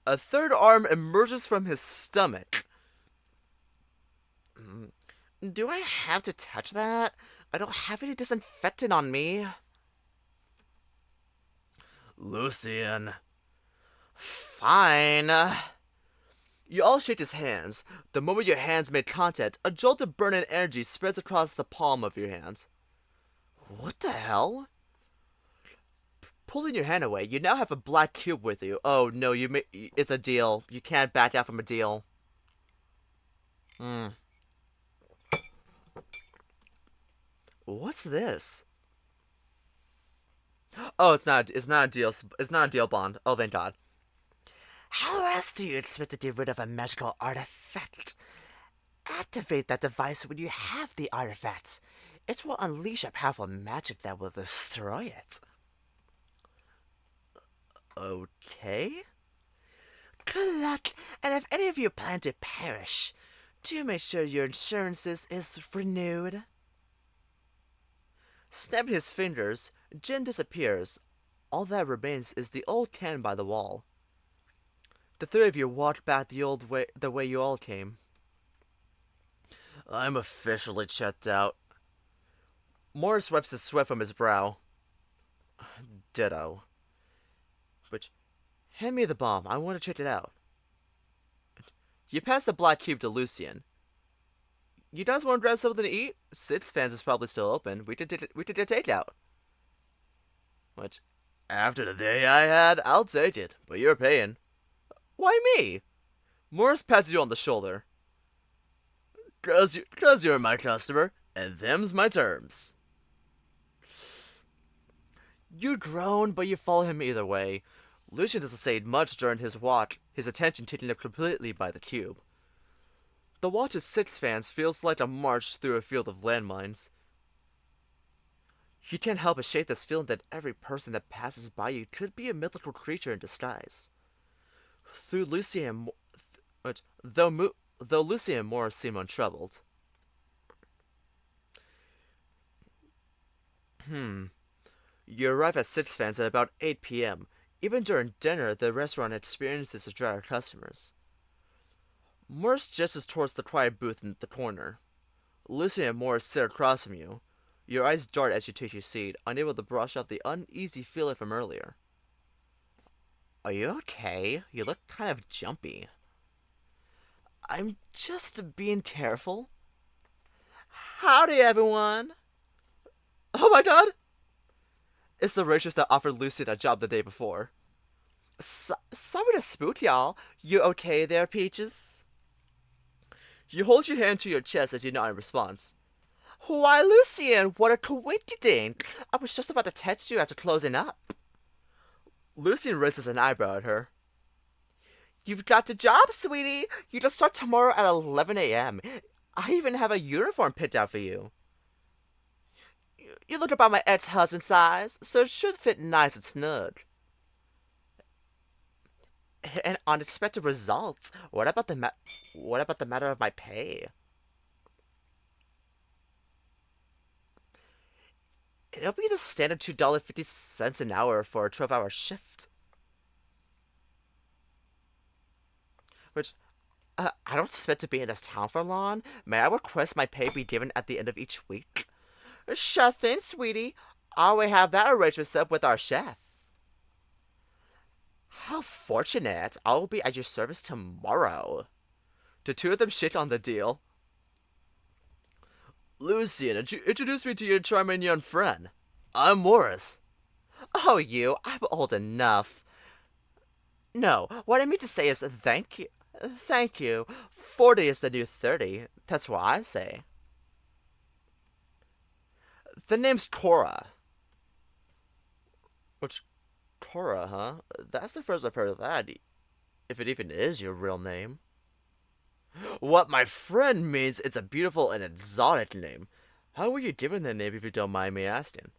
A third arm emerges from his stomach. Do I have to touch that? I don't have any disinfectant on me. Lucian. Fine. You all shake his hands. The moment your hands make contact, a jolt of burning energy spreads across the palm of your hand. What the hell? Pulling your hand away, you now have a black cube with you. Oh no, it's a deal. You can't back out from a deal. What's this? Oh, it's not a deal. It's not a deal bond. Oh, thank God. How else do you expect to get rid of a magical artifact? Activate that device when you have the artifact. It will unleash a powerful magic that will destroy it. Okay. Good luck, and if any of you plan to perish, do make sure your insurances is renewed. Snapping his fingers, Jin disappears. All that remains is the old cannon by the wall. The 3 of you walk back the way you all came. I'm officially checked out. Morris wipes his sweat from his brow. Ditto. Which, hand me the bomb. I want to check it out. You pass the black cube to Lucian. You guys want to grab something to eat? Six Fans is probably still open. We could get takeout. Which, after the day I had, I'll take it. But you're paying. Why me? Morris pats you on the shoulder. Cause you're my customer, and them's my terms. You groan, but you follow him either way. Lucian doesn't say much during his walk, his attention taken up completely by the cube. The walk to Six Fans feels like a march through a field of landmines. You can't help but shake this feeling that every person that passes by you could be a mythical creature in disguise. Though Lucian and Morris seem untroubled. You arrive at Six Fans at about 8 p.m. Even during dinner, the restaurant experiences a drought of customers. Morris gestures towards the quiet booth in the corner. Lucian and Morris sit across from you. Your eyes dart as you take your seat, unable to brush off the uneasy feeling from earlier. Are you okay? You look kind of jumpy. I'm just being careful. Howdy, everyone! Oh my God! It's the waitress that offered Lucian a job the day before. Sorry to spook y'all. You okay there, Peaches? You hold your hand to your chest as you nod in response. Why, Lucian, what a coincidence! I was just about to text you after closing up. Lucian raises an eyebrow at her. You've got the job, sweetie. You can start tomorrow at 11 a.m. I even have a uniform picked out for you. You look about my ex-husband's size, so it should fit nice and snug. And unexpected results. What about the matter of my pay? It'll be the standard $2.50 an hour for a 12-hour shift. Which, I don't expect to be in this town for long. May I request my pay be given at the end of each week? Sure thing, sweetie. I will have that arrangement set up with our chef. How fortunate. I will be at your service tomorrow. The two of them shake on the deal. Lucian, introduce me to your charming young friend. I'm Morris. Oh, you? I'm old enough. No, what I mean to say is thank you. Thank you. 40 is the new 30. That's what I say. The name's Cora. Which, Cora, huh? That's the first I've heard of that. If it even is your real name. What my friend means, it's a beautiful and exotic name. How were you given that name if you don't mind me asking?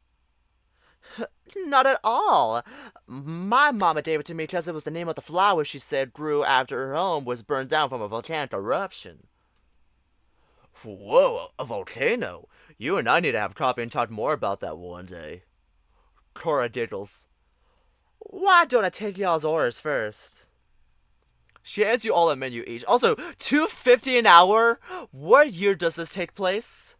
Not at all. My mama gave it to me because it was the name of the flower she said grew after her home was burned down from a volcanic eruption. Whoa, a volcano? You and I need to have coffee and talk more about that one day. Cora giggles. Why don't I take y'all's orders first? She hands you all a menu each. Also, $2.50 an hour? What year does this take place?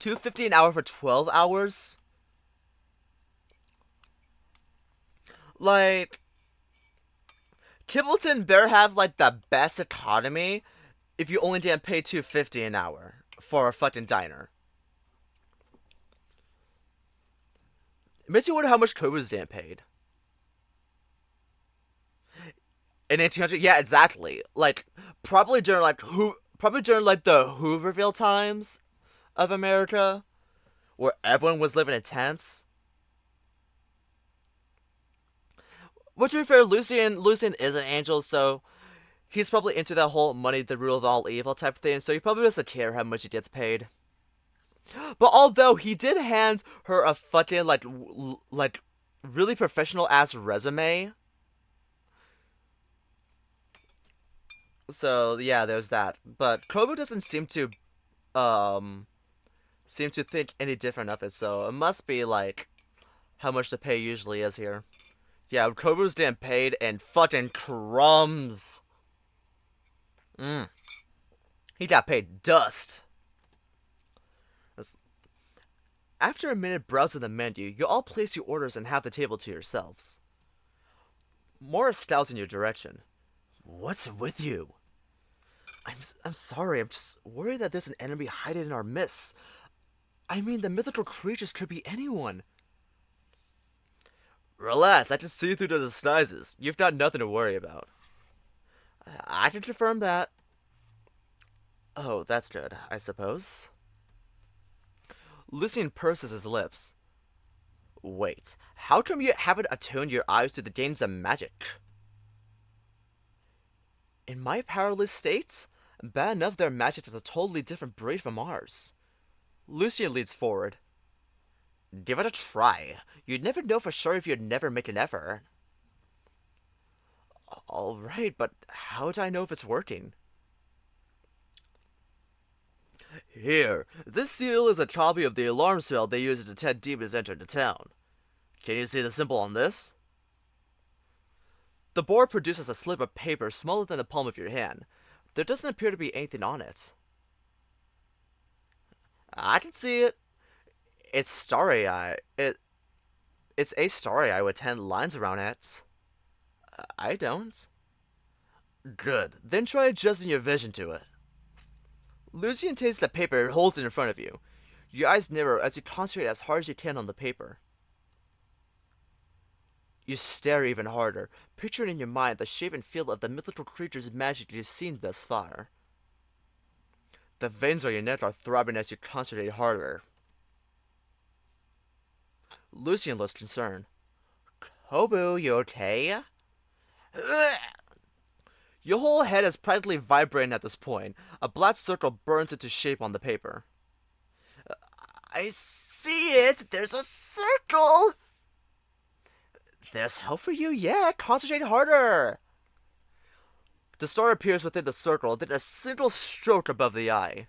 $2.50 an hour for 12 hours? Like, Kimbleton better have, like, the best economy if you only get paid $2.50 an hour for a fucking diner. It makes you wonder how much Kobu's getting paid. In 1800, yeah, exactly. Like, probably during the Hooverville times of America, where everyone was living in tents. Which, to be fair, Lucian is an angel, so he's probably into that whole money the rule of all evil type thing, so he probably doesn't care how much he gets paid. But although he did hand her a fucking, like really professional-ass resume. So, yeah, there's that. But Kobu doesn't seem to think any different of it, so it must be, like, how much the pay usually is here. Yeah, Kobu's getting paid in fucking crumbs. He got paid dust. After a minute browsing the menu, you all place your orders and have the table to yourselves. Morris scowls in your direction. What's with you? I'm sorry, I'm just worried that there's an enemy hiding in our midst. I mean, the mythical creatures could be anyone. Relax, I can see through the disguises. You've got nothing to worry about. I can confirm that. Oh, that's good, I suppose. Lucian purses his lips. Wait, how come you haven't attuned your eyes to the gains of magic? In my powerless state? Bad enough their magic is a totally different breed from ours. Lucian leads forward. Give it a try. You'd never know for sure if you'd never make an effort. Alright, but how do I know if it's working? Here, this seal is a copy of the alarm spell they use to detect demons enter the town. Can you see the symbol on this? The board produces a slip of paper smaller than the palm of your hand. There doesn't appear to be anything on it. I can see it. It's starry-eye. It's a starry-eye with 10 lines around it. I don't. Good. Then try adjusting your vision to it. Lucian takes the paper and holds it in front of you. Your eyes narrow as you concentrate as hard as you can on the paper. You stare even harder, picturing in your mind the shape and feel of the mythical creature's magic you've seen thus far. The veins on your neck are throbbing as you concentrate harder. Lucian looks concerned. Kobu, you okay? Your whole head is practically vibrating at this point. A black circle burns into shape on the paper. I see it! There's a circle! There's hope for you yet. Concentrate harder. The star appears within the circle, then a single stroke above the eye.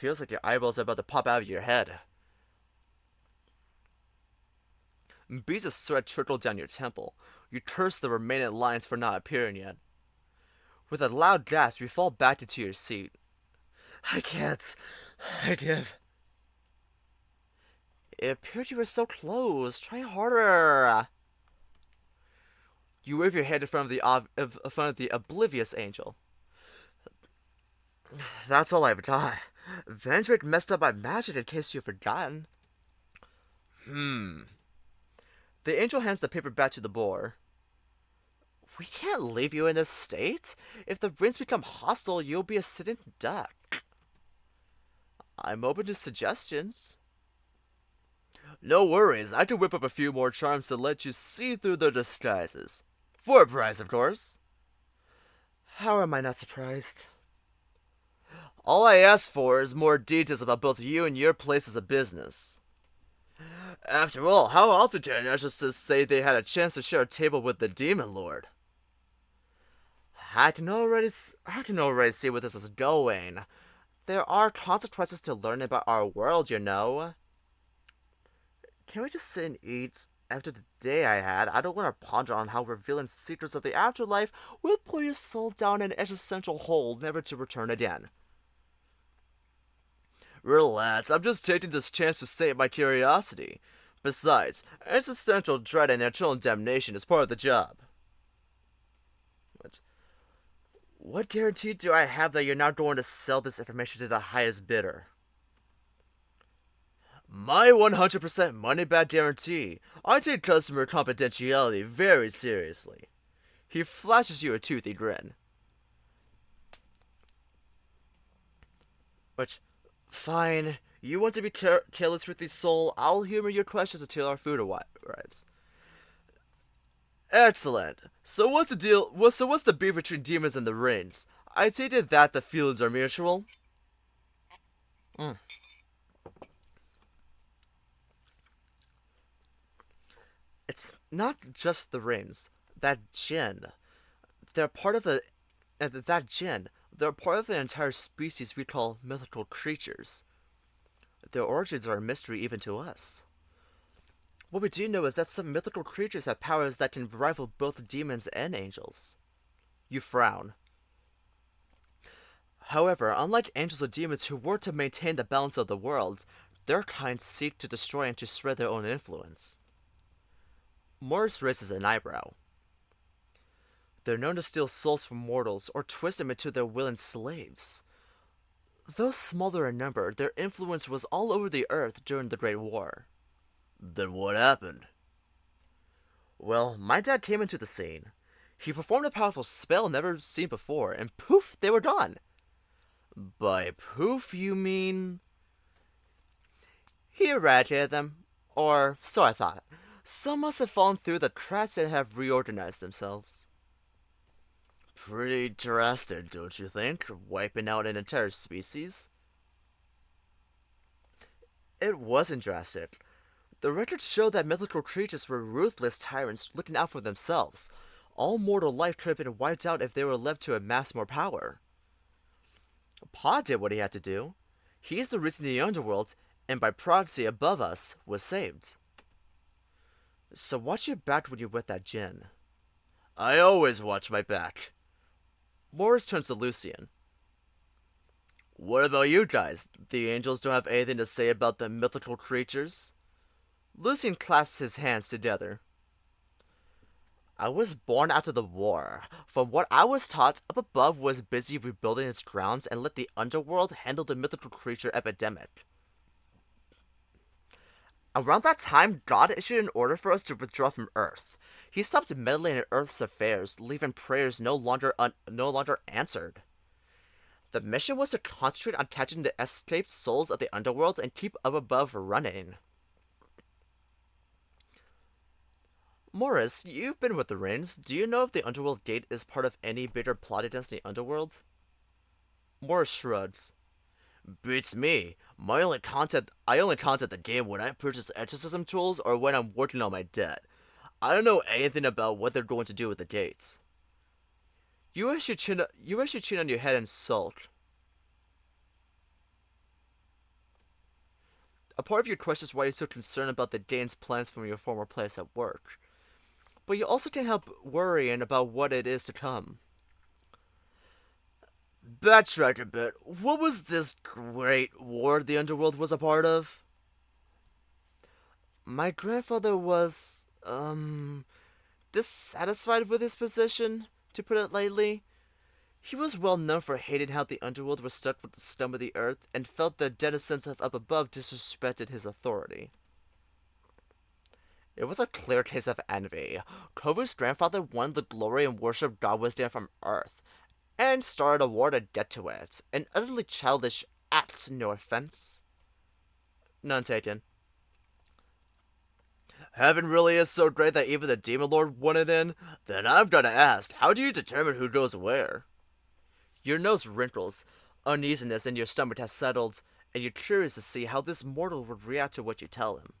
feels like your eyeballs are about to pop out of your head. Beads of sweat trickle down your temple. You curse the remaining lions for not appearing yet. With a loud gasp, you fall back into your seat. I can't. I give. It appeared you were so close. Try harder. You wave your hand in front of the oblivious angel. That's all I've got. Vendrake messed up my magic in case you've forgotten. The angel hands the paper back to the boar. We can't leave you in this state. If the winds become hostile, you'll be a sitting duck. I'm open to suggestions. No worries, I can whip up a few more charms to let you see through their disguises. For a price, of course. How am I not surprised? All I ask for is more details about both you and your places of business. After all, how often can narcissists say they had a chance to share a table with the Demon Lord? I can already see where this is going. There are consequences to learning about our world, you know. Can we just sit and eat? After the day I had, I don't want to ponder on how revealing secrets of the afterlife will pull your soul down an existential hole never to return again. Relax, I'm just taking this chance to sate my curiosity. Besides, existential dread and eternal damnation is part of the job. What guarantee do I have that you're not going to sell this information to the highest bidder? My 100% money-back guarantee. I take customer confidentiality very seriously. He flashes you a toothy grin. Fine. You want to be careless with your soul? I'll humor your questions until our food arrives. Excellent. So what's the deal? What's the beef between demons and the rings? I take it that the feelings are mutual. It's not just the rings. That djinn. They're part of that djinn. They're part of an entire species we call mythical creatures. Their origins are a mystery even to us. What we do know is that some mythical creatures have powers that can rival both demons and angels. You frown. However, unlike angels or demons who work to maintain the balance of the world, their kind seek to destroy and to spread their own influence. Morris raises an eyebrow. They're known to steal souls from mortals or twist them into their willing slaves. Though smaller in number, their influence was all over the earth during the Great War. Then what happened? Well, my dad came into the scene. He performed a powerful spell never seen before, and poof, they were gone. By poof, you mean? He eradicated them. Or, so I thought. Some must have fallen through the cracks and have reorganized themselves. Pretty drastic, don't you think? Wiping out an entire species? It wasn't drastic. The records show that mythical creatures were ruthless tyrants looking out for themselves. All mortal life could have been wiped out if they were left to amass more power. Pa did what he had to do. He's the reason the underworld, and by proxy above us, was saved. So watch your back when you're with that djinn. I always watch my back. Morris turns to Lucian. What about you guys? The angels don't have anything to say about the mythical creatures? Lucian clasps his hands together. I was born after the war. From what I was taught, up above was busy rebuilding its grounds and let the underworld handle the mythical creature epidemic. Around that time, God issued an order for us to withdraw from Earth. He stopped meddling in Earth's affairs, leaving prayers no longer answered. The mission was to concentrate on catching the escaped souls of the underworld and keep up above running. Morris, you've been with the Rings. Do you know if the Underworld Gate is part of any bigger plot against the Underworld? Morris shrugs. Beats me. I only contact the game when I purchase exorcism tools or when I'm working on my debt. I don't know anything about what they're going to do with the gates. You rest your chin on your head and sulk. A part of you questions why you're so concerned about the gain's plans from your former place at work. But you also can't help worrying about what it is to come. Backtrack a bit. What was this great war the underworld was a part of? My grandfather was, dissatisfied with his position, to put it lightly. He was well known for hating how the underworld was stuck with the scum of the earth and felt the denizens of up above disrespected his authority. It was a clear case of envy. Kobu's grandfather wanted the glory and worship God was there from earth, and started a war to get to it. An utterly childish act, no offense. None taken. Heaven really is so great that even the Demon Lord wanted in? Then I've got to ask, how do you determine who goes where? Your nose wrinkles, uneasiness in your stomach has settled, and you're curious to see how this mortal would react to what you tell him.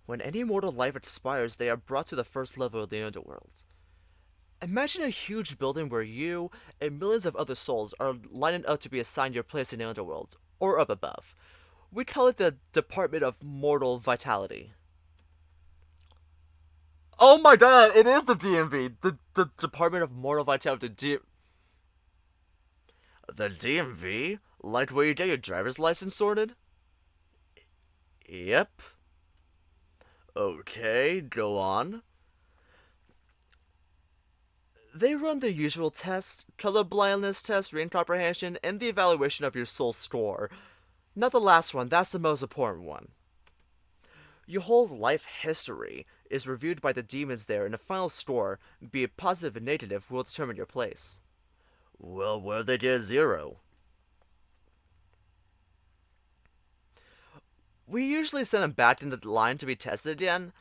When any mortal life expires, they are brought to the first level of the underworld. Imagine a huge building where you and millions of other souls are lining up to be assigned your place in the underworld, or up above. We call it the Department of Mortal Vitality. Oh my god, it is the DMV! The Department of Mortal Vitality. The DMV? Like where you get your driver's license sorted? Yep. Okay, go on. They run the usual tests: color blindness test, reading comprehension, and the evaluation of your soul score. Not the last one, that's the most important one. Your whole life history is reviewed by the demons there, and the final score, be it positive or negative, will determine your place. Well, where they get a 0? We usually send them back into the line to be tested again.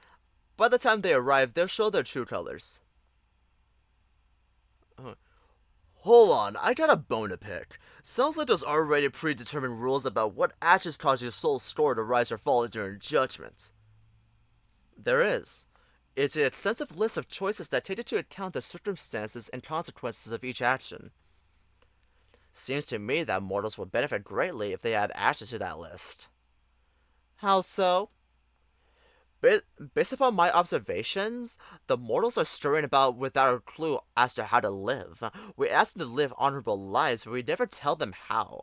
By the time they arrive, they'll show their true colors. Hold on, I got a bone to pick. Sounds like there's already predetermined rules about what actions cause your soul's score to rise or fall during judgment. There is. It's an extensive list of choices that take into account the circumstances and consequences of each action. Seems to me that mortals would benefit greatly if they had access to that list. How so? Based upon my observations, the mortals are scurrying about without a clue as to how to live. We ask them to live honorable lives, but we never tell them how.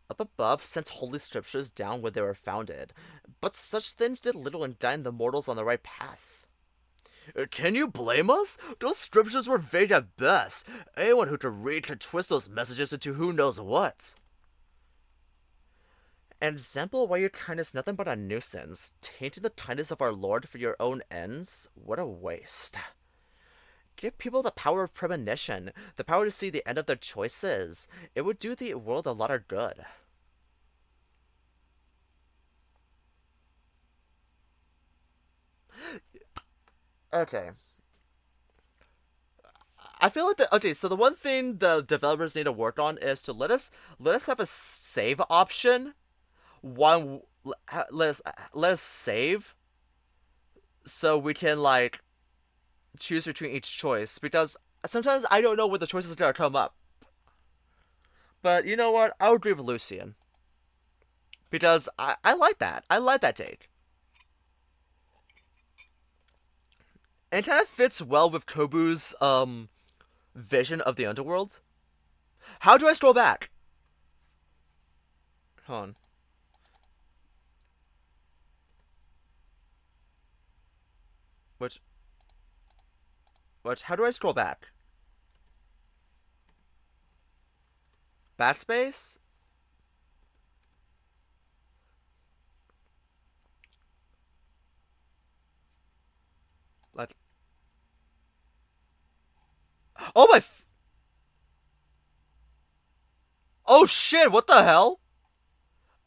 Up above sent holy scriptures down where they were founded, but such things did little in guiding the mortals on the right path. Can you blame us? Those scriptures were vague at best. Anyone who could read could twist those messages into who knows what. An example why your kindness is nothing but a nuisance, tainting the kindness of our Lord for your own ends? What a waste. Give people the power of premonition, the power to see the end of their choices. It would do the world a lot of good. Okay. I feel like so the one thing the developers need to work on is to let us have a save option. Let us save so we can like choose between each choice, because sometimes I don't know where the choices are gonna come up. But you know what? I'll agree with Lucian, because I like that. I like that take. And it kind of fits well with Kobu's vision of the underworld. How do I scroll back? Hold on. How do I scroll back? Backspace? Like, oh my! Oh shit! What the hell?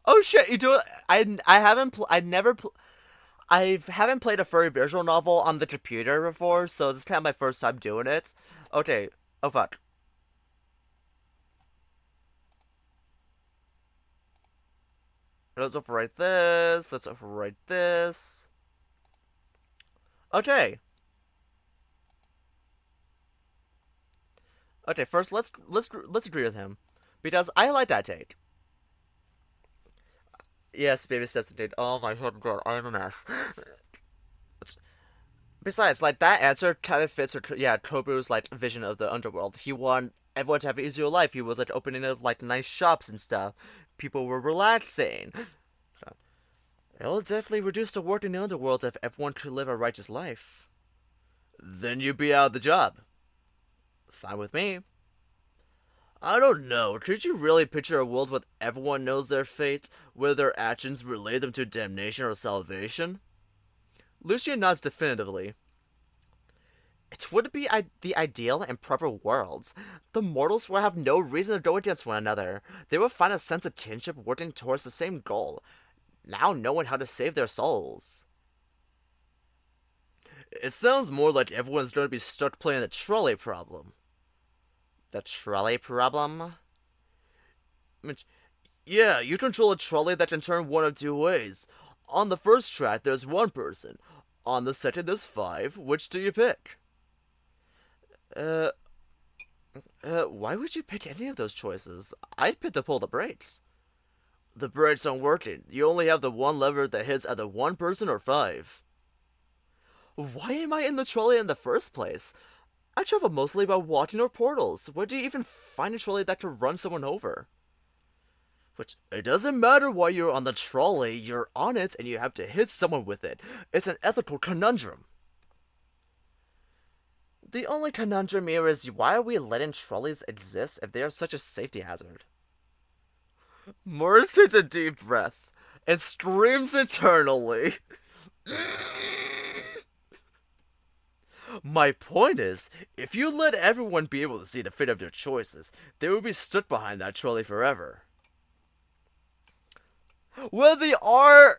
Oh shit! You do it? I haven't. I never. I haven't played a furry visual novel on the computer before, so this is kind of my first time doing it. Okay. Oh fuck. Let's overwrite this. Let's overwrite this. Okay. Okay. First, let's agree with him, because I like that take. Yes, baby steps indeed. Oh my god, I am a mess. Besides, like that answer kind of fits, yeah, Kobu's like vision of the underworld. He wanted everyone to have an easier life. He was like opening up like nice shops and stuff. People were relaxing. It'll definitely reduce the work in the underworld if everyone could live a righteous life. Then you'd be out of the job. Fine with me. I don't know. Could you really picture a world where everyone knows their fate, where their actions relate them to damnation or salvation? Lucian nods definitively. It would be the ideal and proper worlds. The mortals will have no reason to go against one another. They will find a sense of kinship working towards the same goal, now knowing how to save their souls. It sounds more like everyone's going to be stuck playing the trolley problem. The trolley problem? Yeah, you control a trolley that can turn one of two ways. On the first track, there's one person. On the second, there's 5. Which do you pick? Why would you pick any of those choices? I'd pick to pull the brakes. The brakes aren't working. You only have the one lever that hits either one person or 5. Why am I in the trolley in the first place? I travel mostly by walking or portals. Where do you even find a trolley that can run someone over? Which, it doesn't matter why you're on the trolley, you're on it and you have to hit someone with it. It's an ethical conundrum. The only conundrum here is why are we letting trolleys exist if they are such a safety hazard? Morris takes a deep breath and screams eternally. My point is, if you let everyone be able to see the fate of their choices, they would be stuck behind that trolley forever. Where they are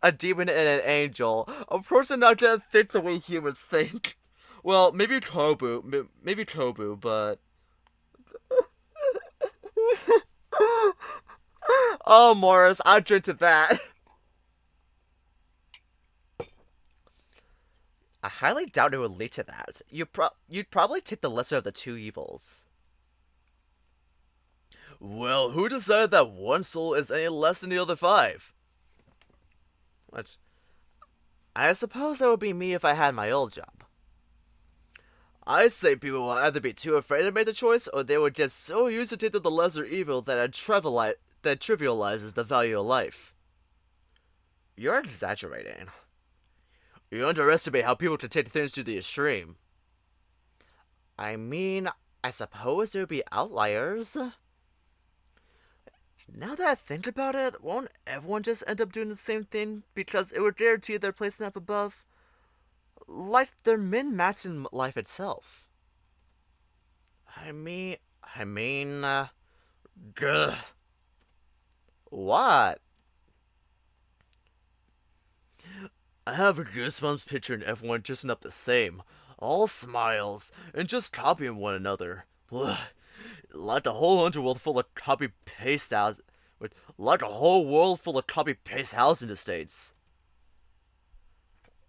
a demon and an angel, a person not gonna think the way humans think. Well, maybe kobu, but oh, Morris, I'll drink to that. I highly doubt it would lead to that. You'd probably take the lesser of the two evils. Well, who decided that one soul is any less than the other 5? What? I suppose that would be me if I had my old job. I say people will either be too afraid to make the choice, or they would get so used to taking the lesser evil that it trivializes the value of life. You're exaggerating. You underestimate how people can take things to the extreme. I mean, I suppose there would be outliers. Now that I think about it, won't everyone just end up doing the same thing because it would guarantee their place up above? Like they're min-maxing life itself. I mean, gah. What? I have goosebumps picturing everyone dressing up the same, all smiles, and just copying one another. Ugh. Like a whole underworld full of copy-paste housing. Like a whole world full of copy-paste housing estates.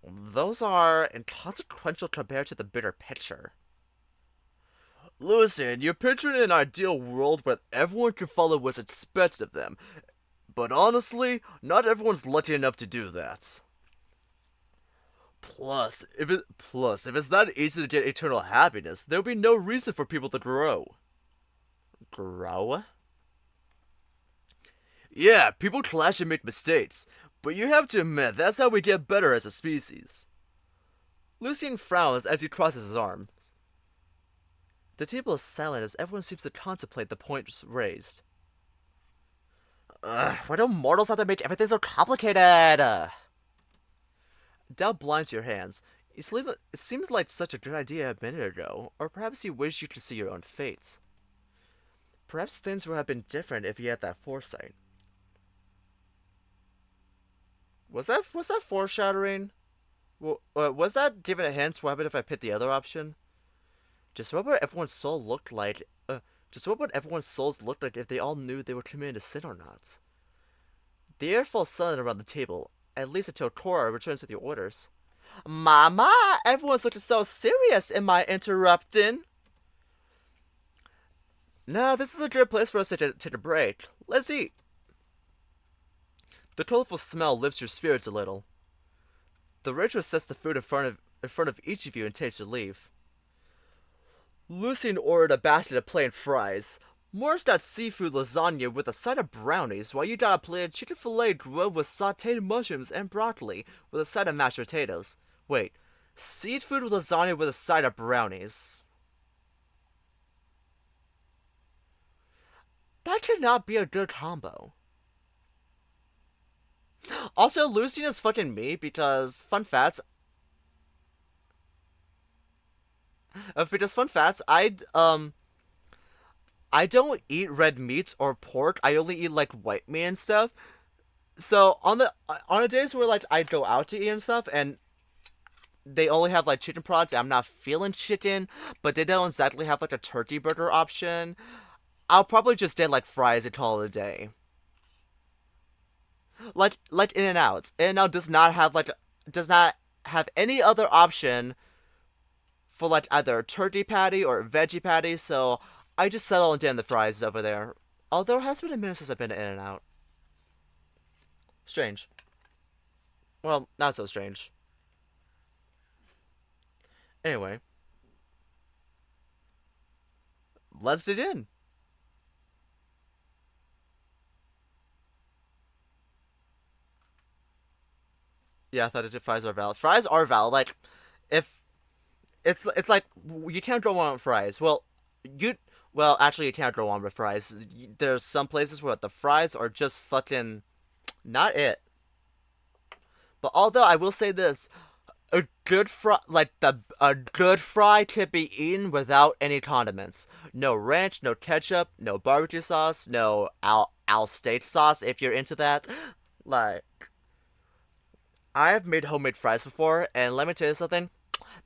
Those are inconsequential compared to the bigger picture. Lucian, you're picturing an ideal world where everyone can follow what's expected of them. But honestly, not everyone's lucky enough to do that. Plus, if it's that easy to get eternal happiness, there'll be no reason for people to grow. Grow? Yeah, people clash and make mistakes, but you have to admit that's how we get better as a species. Lucian frowns as he crosses his arms. The table is silent as everyone seems to contemplate the points raised. Why do mortals have to make everything so complicated? Doubt blinds your hands. It seems like such a good idea a minute ago, or perhaps you wish you could see your own fate. Perhaps things would have been different if you had that foresight. Was that foreshadowing? Was that giving a hint? What happened if I picked the other option? Just what would everyone's soul look like? Just what would everyone's souls look like if they all knew they were committing a sin or not? The air falls silent around the table, at least until Cora returns with your orders. Mama, everyone's looking so serious. Am I interrupting? Nah, this is a good place for us to take a break. Let's eat. The colorful smell lifts your spirits a little. The waitress sets the food in front of each of you and takes your leave. Lucian ordered a basket of plain fries. Morris got seafood lasagna with a side of brownies, while you got a plate of chicken fillet grilled with sauteed mushrooms and broccoli with a side of mashed potatoes. Wait, seafood lasagna with a side of brownies? That could not be a good combo. Also, Lucian is fucking me because fun facts, I don't eat red meat or pork. I only eat like white meat and stuff. So on the days where like I go out to eat and stuff, and they only have like chicken products, I'm not feeling chicken, but they don't exactly have like a turkey burger option. I'll probably just get like fries and call it a day. Like In and Out. In and Out does not have any other option for like either a turkey patty or a veggie patty, so I just settle on getting the fries over there. Although it has been a minute since I've been to In and Out. Strange. Well, not so strange. Anyway, let's dig in. Yeah, I thought it fries are valid. Fries are valid. Like, if it's like you can't go wrong with fries. Well, actually, you can't go wrong with fries. There's some places where the fries are just fucking not it. But although I will say this, a good fry could be eaten without any condiments. No ranch, no ketchup, no barbecue sauce, no al steak sauce if you're into that. Like, I've made homemade fries before, and let me tell you something.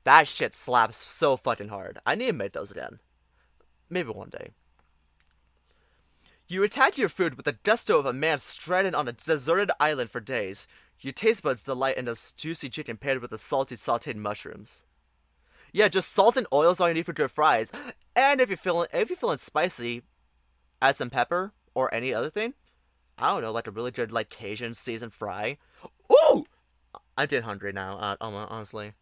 That shit slaps so fucking hard. I need to make those again. Maybe one day. You attack your food with the gusto of a man stranded on a deserted island for days. Your taste buds delight in this juicy chicken paired with the salty sauteed mushrooms. Yeah, just salt and oil is all you need for good fries. And if you're feeling spicy, add some pepper or any other thing. I don't know, like a really good like Cajun seasoned fry. Ooh, I'm getting hungry now. Honestly,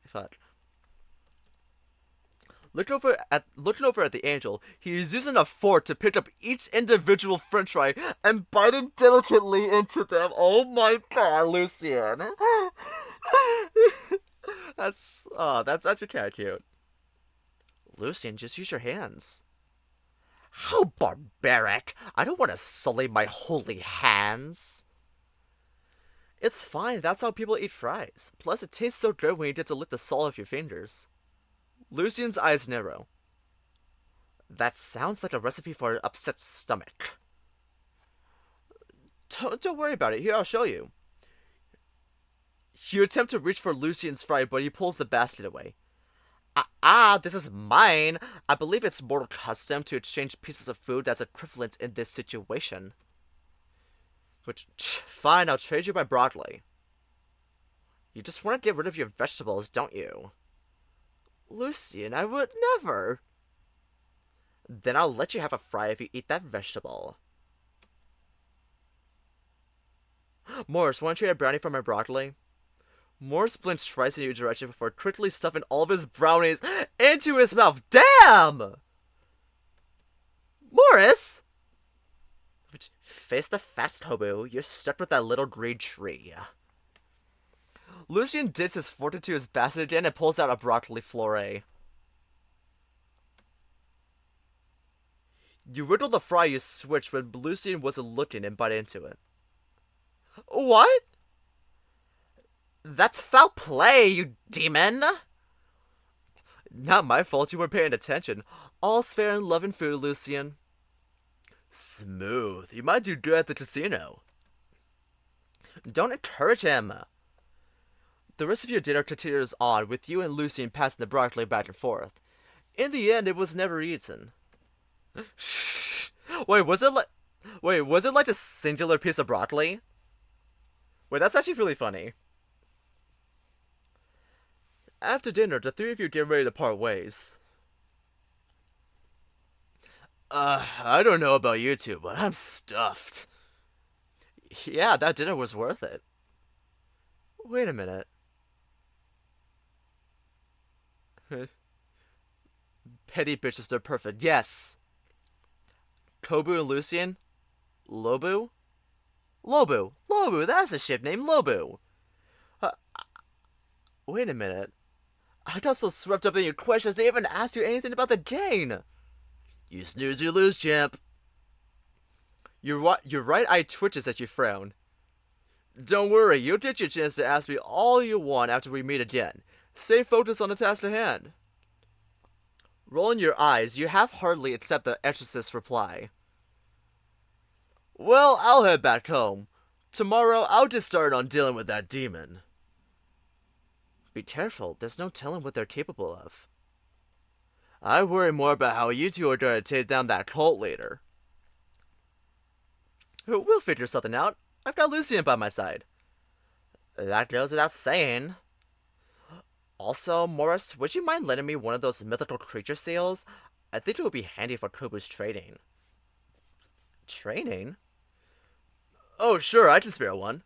fuck. Looking over at the angel, he is using a fork to pick up each individual french fry and biting delicately into them. Oh my god, Lucian. That's actually kind of cute. Lucian, just use your hands. How barbaric! I don't want to sully my holy hands. It's fine, that's how people eat fries. Plus, it tastes so good when you get to lick the salt off your fingers. Lucian's eyes narrow. That sounds like a recipe for an upset stomach. Don't worry about it. Here, I'll show you. You attempt to reach for Lucian's fry, but he pulls the basket away. This is mine. I believe it's mortal custom to exchange pieces of food that's equivalent in this situation. Which, fine, I'll trade you my broccoli. You just want to get rid of your vegetables, don't you? Lucian, I would never. Then I'll let you have a fry if you eat that vegetable. Morris, want to trade a brownie for my broccoli? Morris blinched twice in your direction before quickly stuffing all of his brownies into his mouth. Damn! Morris! Face the fast, kobu. You're stuck with that little green tree. Lucian dips his fork into his basket again and pulls out a broccoli floree. You riddle the fry you switch when Lucian wasn't looking and bite into it. What? That's foul play, you demon! Not my fault you weren't paying attention. All's fair in love and food, Lucian. Smooth. You might do good at the casino. Don't encourage him. The rest of your dinner continues on, with you and Lucian passing the broccoli back and forth. In the end, it was never eaten. Wait, was it like a singular piece of broccoli? Wait, that's actually really funny. After dinner, the three of you get ready to part ways. I don't know about you two, but I'm stuffed. Yeah, that dinner was worth it. Wait a minute. Petty bitches, they're perfect. Yes. Kobu and Lucian? Lobu? Lobu, that's a ship named Lobu. Uh, Wait a minute. I got so swept up in your questions, they even asked you anything about the gain. You snooze, you lose, champ. Your right eye twitches as you frown. Don't worry, you'll get your chance to ask me all you want after we meet again. Stay focused on the task at hand. Rolling your eyes, you half-heartedly accept the exorcist's reply. Well, I'll head back home. Tomorrow, I'll get started on dealing with that demon. Be careful, there's no telling what they're capable of. I worry more about how you two are going to take down that cult leader. We'll figure something out. I've got Lucian by my side. That goes without saying. Also, Morris, would you mind lending me one of those mythical creature seals? I think it would be handy for Kobu's training. Training? Oh, sure, I can spare one.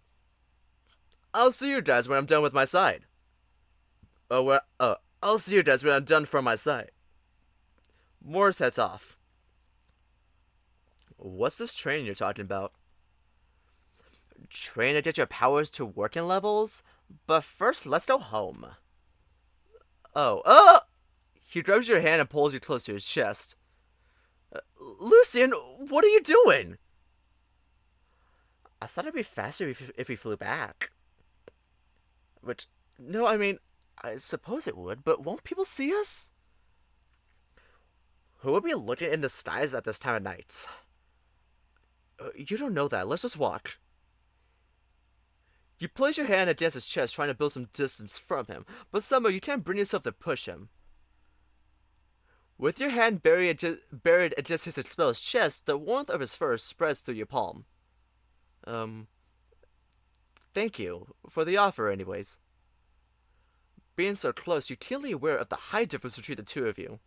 I'll see you guys when I'm done with my side. I'll see you guys when I'm done from my side. Morris heads off. What's this training you're talking about? Train to get your powers to working levels? But first, let's go home. Oh, He grabs your hand and pulls you close to his chest. Lucian, what are you doing? I thought it'd be faster if we flew back. Which, no, I mean, I suppose it would, but won't people see us? Who would be looking in the skies at this time of night? You don't know that. Let's just walk. You place your hand against his chest, trying to build some distance from him, but somehow you can't bring yourself to push him. With your hand buried against his exposed chest, the warmth of his fur spreads through your palm. Thank you for the offer, anyways. Being so close, you're keenly aware of the height difference between the two of you.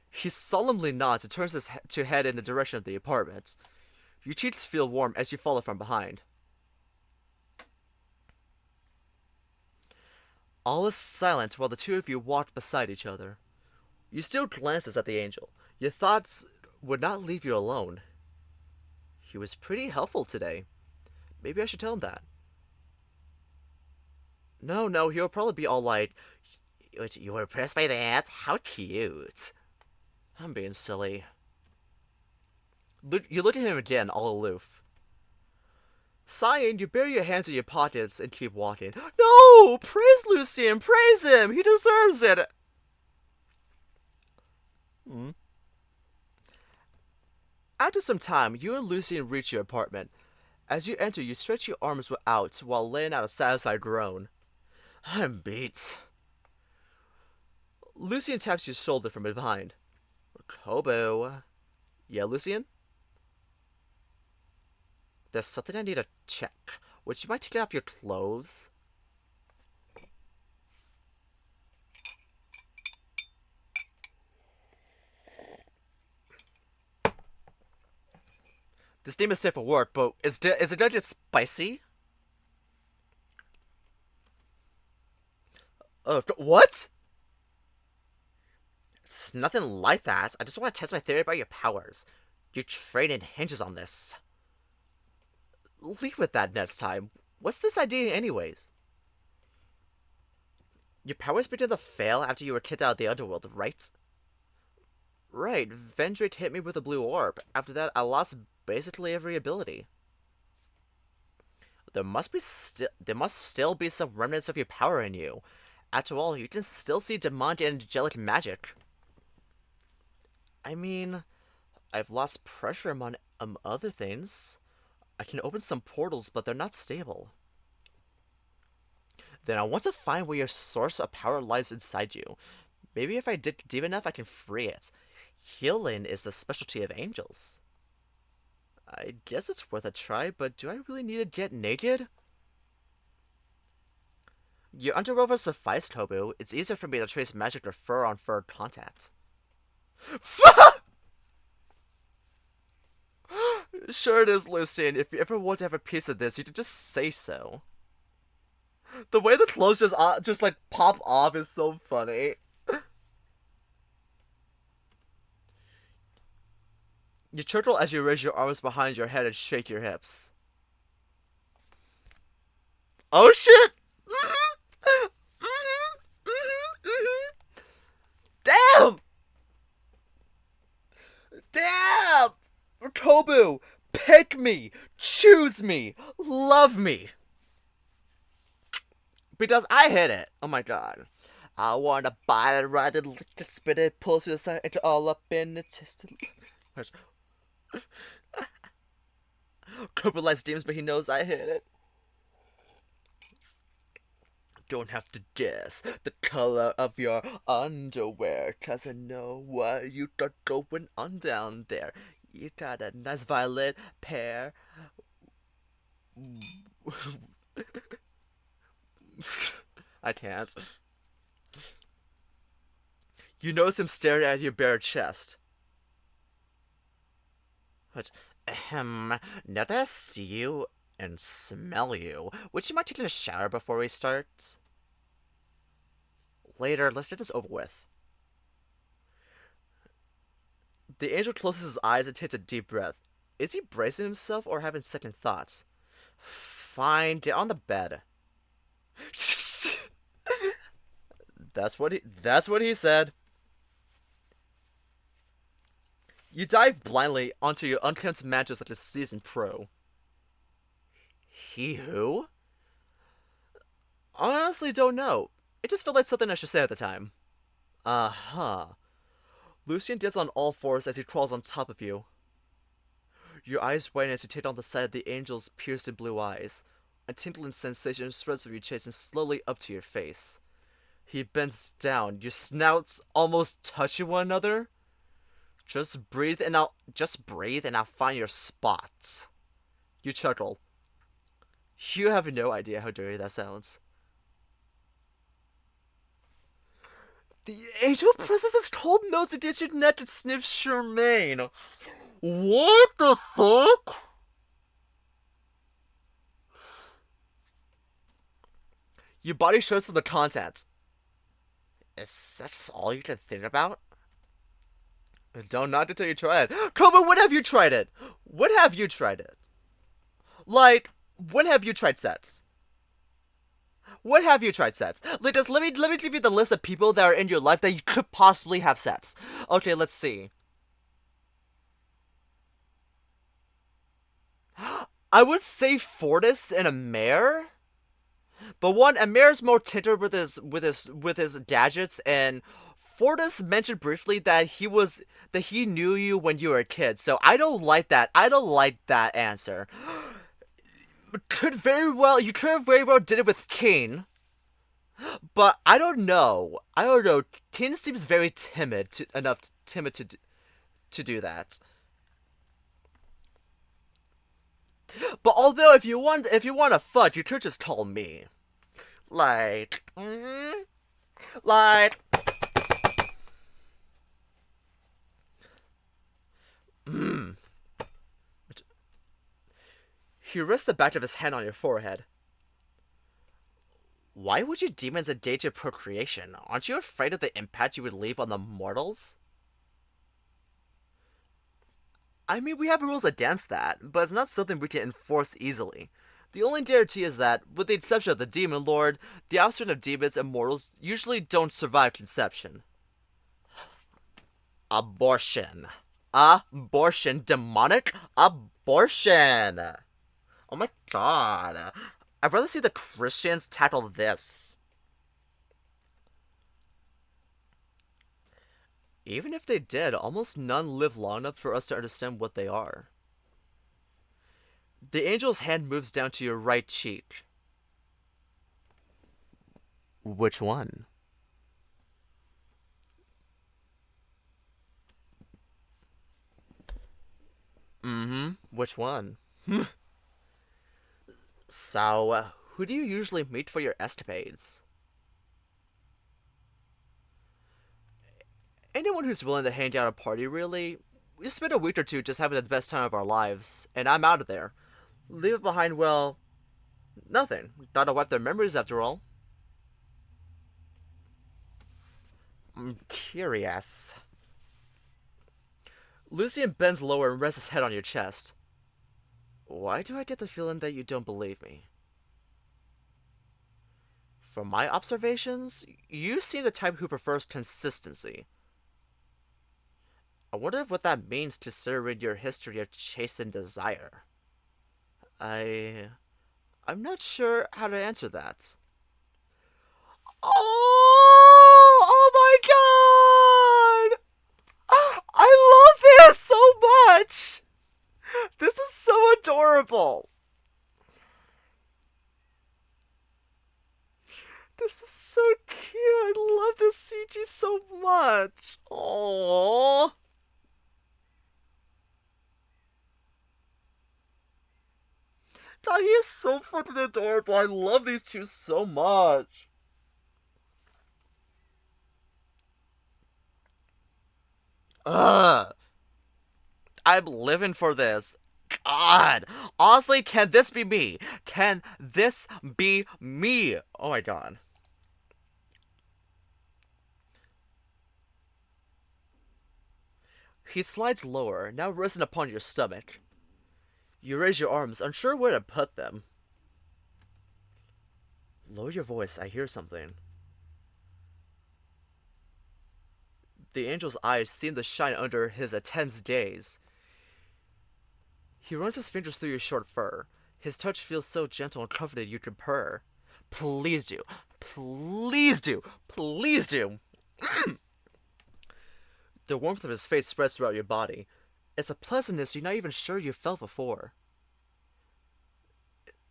He solemnly nods and turns his head in the direction of the apartment. Your cheeks feel warm as you follow from behind. All is silent while the two of you walk beside each other. You still glances at the angel. Your thoughts would not leave you alone. He was pretty helpful today. Maybe I should tell him that. No, he'll probably be all like, you were impressed by that? How cute. I'm being silly. You look at him again, all aloof. Sighing, you bury your hands in your pockets and keep walking. No! Praise Lucian! Praise him! He deserves it! After some time, you and Lucian reach your apartment. As you enter, you stretch your arms out while laying out a satisfied groan. I'm beat. Lucian taps your shoulder from behind. Kobu. Yeah, Lucian? There's something I need to check. Would you mind taking off your clothes? This name is safe for work, but is it gonna get spicy? What? It's nothing like that. I just want to test my theory about your powers. Your training hinges on this. Leave with that next time. What's this idea anyways? Your powers began to fail after you were kicked out of the underworld, right? Right, Vendrick hit me with a blue orb. After that, I lost basically every ability. There must still be some remnants of your power in you. After all, you can still see demonic and angelic magic. I mean, I've lost pressure among other things. I can open some portals, but they're not stable. Then I want to find where your source of power lies inside you. Maybe if I dig deep enough, I can free it. Healing is the specialty of angels. I guess it's worth a try, but do I really need to get naked? Your underwear will suffice, Kobu. It's easier for me to trace magic or fur-on-fur contact. Sure it is, Lucian. If you ever want to have a piece of this, you could just say so. The way the clothes just like pop off is so funny. You chortle as you raise your arms behind your head and shake your hips. Oh shit! Damn! Damn! Kobu, pick me, choose me, love me. Because I hit it. Oh my god. I wanna bite it, ride it, lick it, spit it, pull it to the side, enter all up in it, taste it. Kobu likes demons, but he knows I hit it. Don't have to guess the color of your underwear, 'cause I know what you got going on down there. You got a nice violet pair. I can't. You notice him staring at your bare chest. But, now that I see you and smell you, would you mind taking a shower before we start? Later, let's get this over with. The angel closes his eyes and takes a deep breath. Is he bracing himself or having second thoughts? Fine, get on the bed. That's what he said. You dive blindly onto your unkempt mattress like a seasoned pro. He who? I honestly don't know. It just felt like something I should say at the time. Uh-huh. Lucian gets on all fours as he crawls on top of you. Your eyes widen as you take on the sight of the angel's piercing blue eyes. A tingling sensation spreads over your chest and slowly up to your face. He bends down, your snouts almost touching one another. Just breathe and I'll find your spots. You chuckle. You have no idea how dirty that sounds. The angel presses his cold nose against your neck and sniffs your mane. What the fuck? Your body shows from the contents. Is that all you can think about? Don't knock until you try it. Kobu, when have you tried it? When have you tried it? Like, when have you tried sex? When have you tried sex? Let me give you the list of people that are in your life that you could possibly have sex. Okay, let's see. I would say Fortis and a mare. But a mare's more tender with his gadgets, and Fortis mentioned briefly that he knew you when you were a kid. So I don't like that. I don't like that answer. You could have very well did it with Kane. But I don't know. Kane seems very timid to do that. But although if you want to fudge, you could just call me. Like. He rests the back of his hand on your forehead. Why would you demons engage in procreation? Aren't you afraid of the impact you would leave on the mortals? I mean, we have rules against that, but it's not something we can enforce easily. The only guarantee is that, with the exception of the Demon Lord, the offspring of demons and mortals usually don't survive conception. Abortion. Abortion. Demonic abortion. Oh my god. I'd rather see the Christians tackle this. Even if they did, almost none live long enough for us to understand what they are. The angel's hand moves down to your right cheek. Which one? Which one? So, who do you usually meet for your escapades? Anyone who's willing to hang out at a party, really, we spend a week or two just having the best time of our lives, and I'm out of there. Leave it behind, well, nothing. Gotta wipe their memories after all. I'm curious. Lucian bends lower and rests his head on your chest. Why do I get the feeling that you don't believe me? From my observations, you seem the type who prefers consistency. I wonder what that means considering your history of chastened desire. I'm not sure how to answer that. Oh my god! I love this so much! This is so adorable! This is so cute! I love this CG so much! Aww! God, he is so fucking adorable. I love these two so much. Ugh. I'm living for this. God. Honestly, can this be me? Can this be me? Oh my god. He slides lower, now risen upon your stomach. You raise your arms, unsure where to put them. Lower your voice, I hear something. The angel's eyes seem to shine under his intense gaze. He runs his fingers through your short fur. His touch feels so gentle and comforted you can purr. Please do. Please do. Please do. The warmth of his face spreads throughout your body. It's a pleasantness you're not even sure you felt before.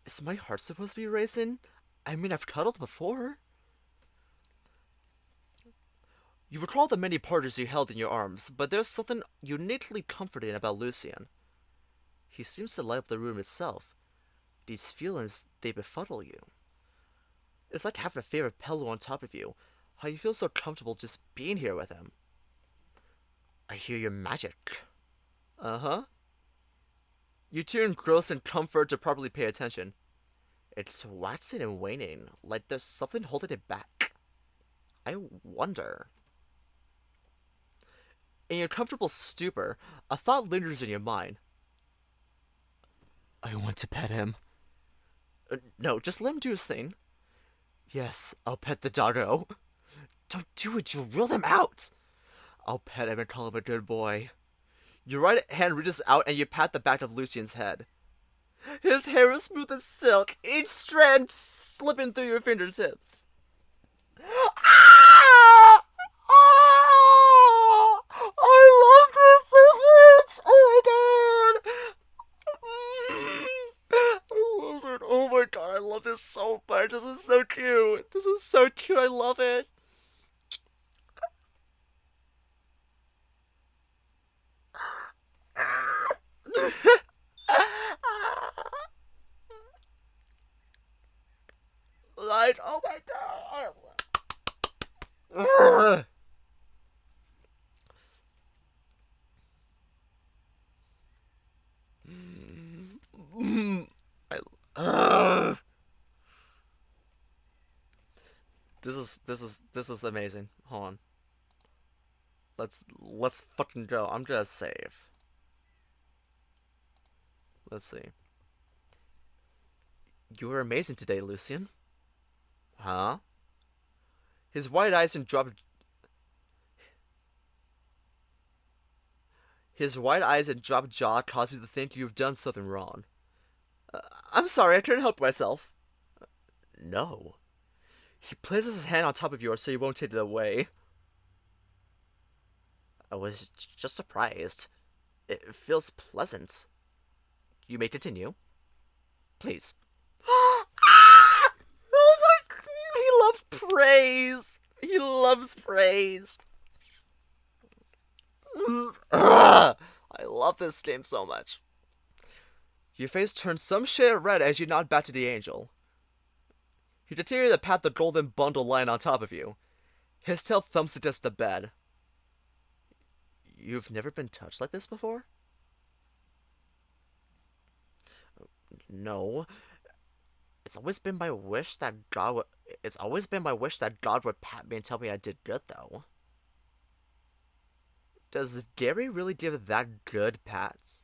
Is my heart supposed to be racing? I mean, I've cuddled before. You recall the many partners you held in your arms, but there's something uniquely comforting about Lucian. He seems to light up the room itself. These feelings, they befuddle you. It's like having a favorite pillow on top of you. How you feel so comfortable just being here with him. I hear your magic. Uh-huh. You too engrossed in comfort to properly pay attention. It's waxing and waning, like there's something holding it back. I wonder. In your comfortable stupor, a thought lingers in your mind. I want to pet him. No, just let him do his thing. Yes, I'll pet the doggo. Don't do it, you'll reel him out. I'll pet him and call him a good boy. Your right hand reaches out and you pat the back of Lucian's head. His hair is smooth as silk, each strand slipping through your fingertips. Ah! Ah! I love this so much! Oh my god! I love it. Oh my god, I love this so much. This is so cute. This is so cute. I love it. Like, oh my god. This is amazing. Hold on. Let's fucking go. I'm gonna save. Let's see. You were amazing today, Lucian. Huh? His wide eyes and dropped. His wide eyes and dropped jaw cause you to think you've done something wrong. I'm sorry, I couldn't help myself. No. He places his hand on top of yours so he won't take it away. I was just surprised. It feels pleasant. You may continue. Please. Oh my god! He loves praise! He loves praise! I love this game so much. Your face turns some shade of red as you nod back to the angel. He continues to pat the golden bundle lying on top of you. His tail thumps against the bed. You've never been touched like this before? No. It's always been my wish that God would. It's always been my wish that God would pat me and tell me I did good, though. Does Gary really give that good pats?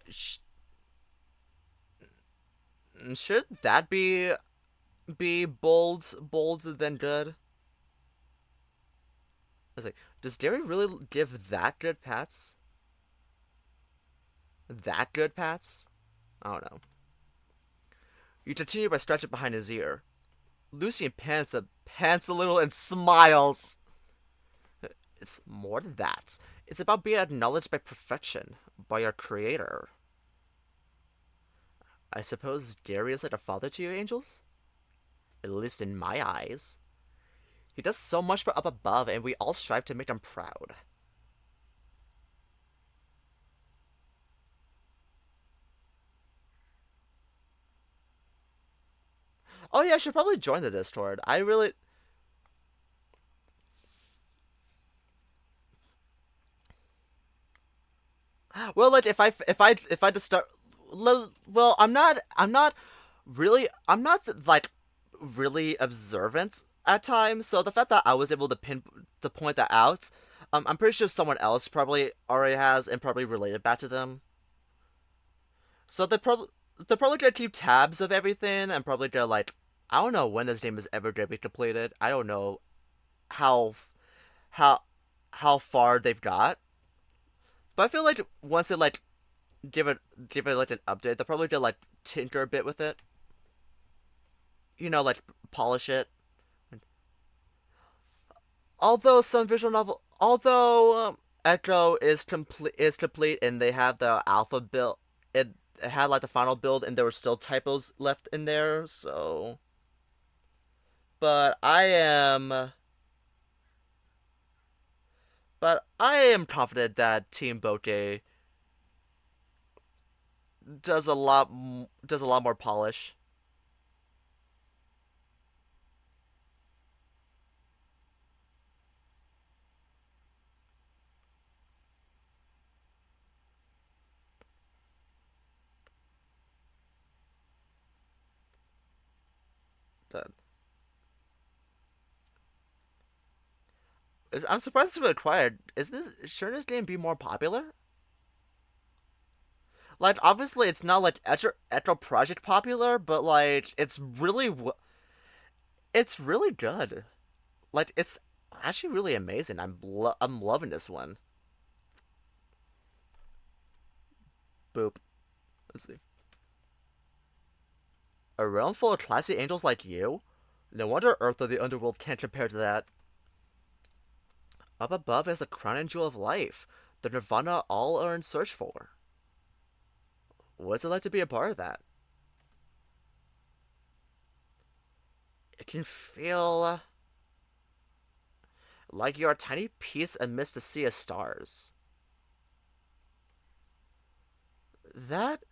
Sh- should that be bold than good? I was like, does Gary really give that good pats? That good pats? I don't know. You continue by scratching behind his ear. Lucian pants a little and smiles. It's more than that. It's about being acknowledged by perfection, by your creator. I suppose Gary is like a father to you, angels? At least in my eyes. He does so much for up above, and we all strive to make him proud. Oh yeah, I should probably join the Discord. I really... Well, like, if I just start... Well, I'm not, like, really observant at times, so the fact that I was able to point that out, I'm pretty sure someone else probably already has and probably related back to them. So they're probably gonna keep tabs of everything and probably gonna like I don't know when this game is ever gonna be completed. I don't know how how how far they've got, but I feel like once it like give it like an update, they'll probably gonna like tinker a bit with it. Like polish it. Although some visual novel, although Echo is complete and they have the alpha build, it had like the final build and there were still typos left in there. So, but I am confident that Team Bokeh does a lot more polish. Than I'm surprised it's really quiet. Shouldn't this game be more popular? Like, obviously, it's not like Echo Project popular, but like, it's really good. Like, it's actually really amazing. I'm loving this one. Boop. Let's see. A realm full of classy angels like you? No wonder Earth or the Underworld can't compare to that. Up above is the crown and jewel of life, the nirvana all are in search for. What's it like to be a part of that? It can feel like you're a tiny piece amidst a sea of stars. That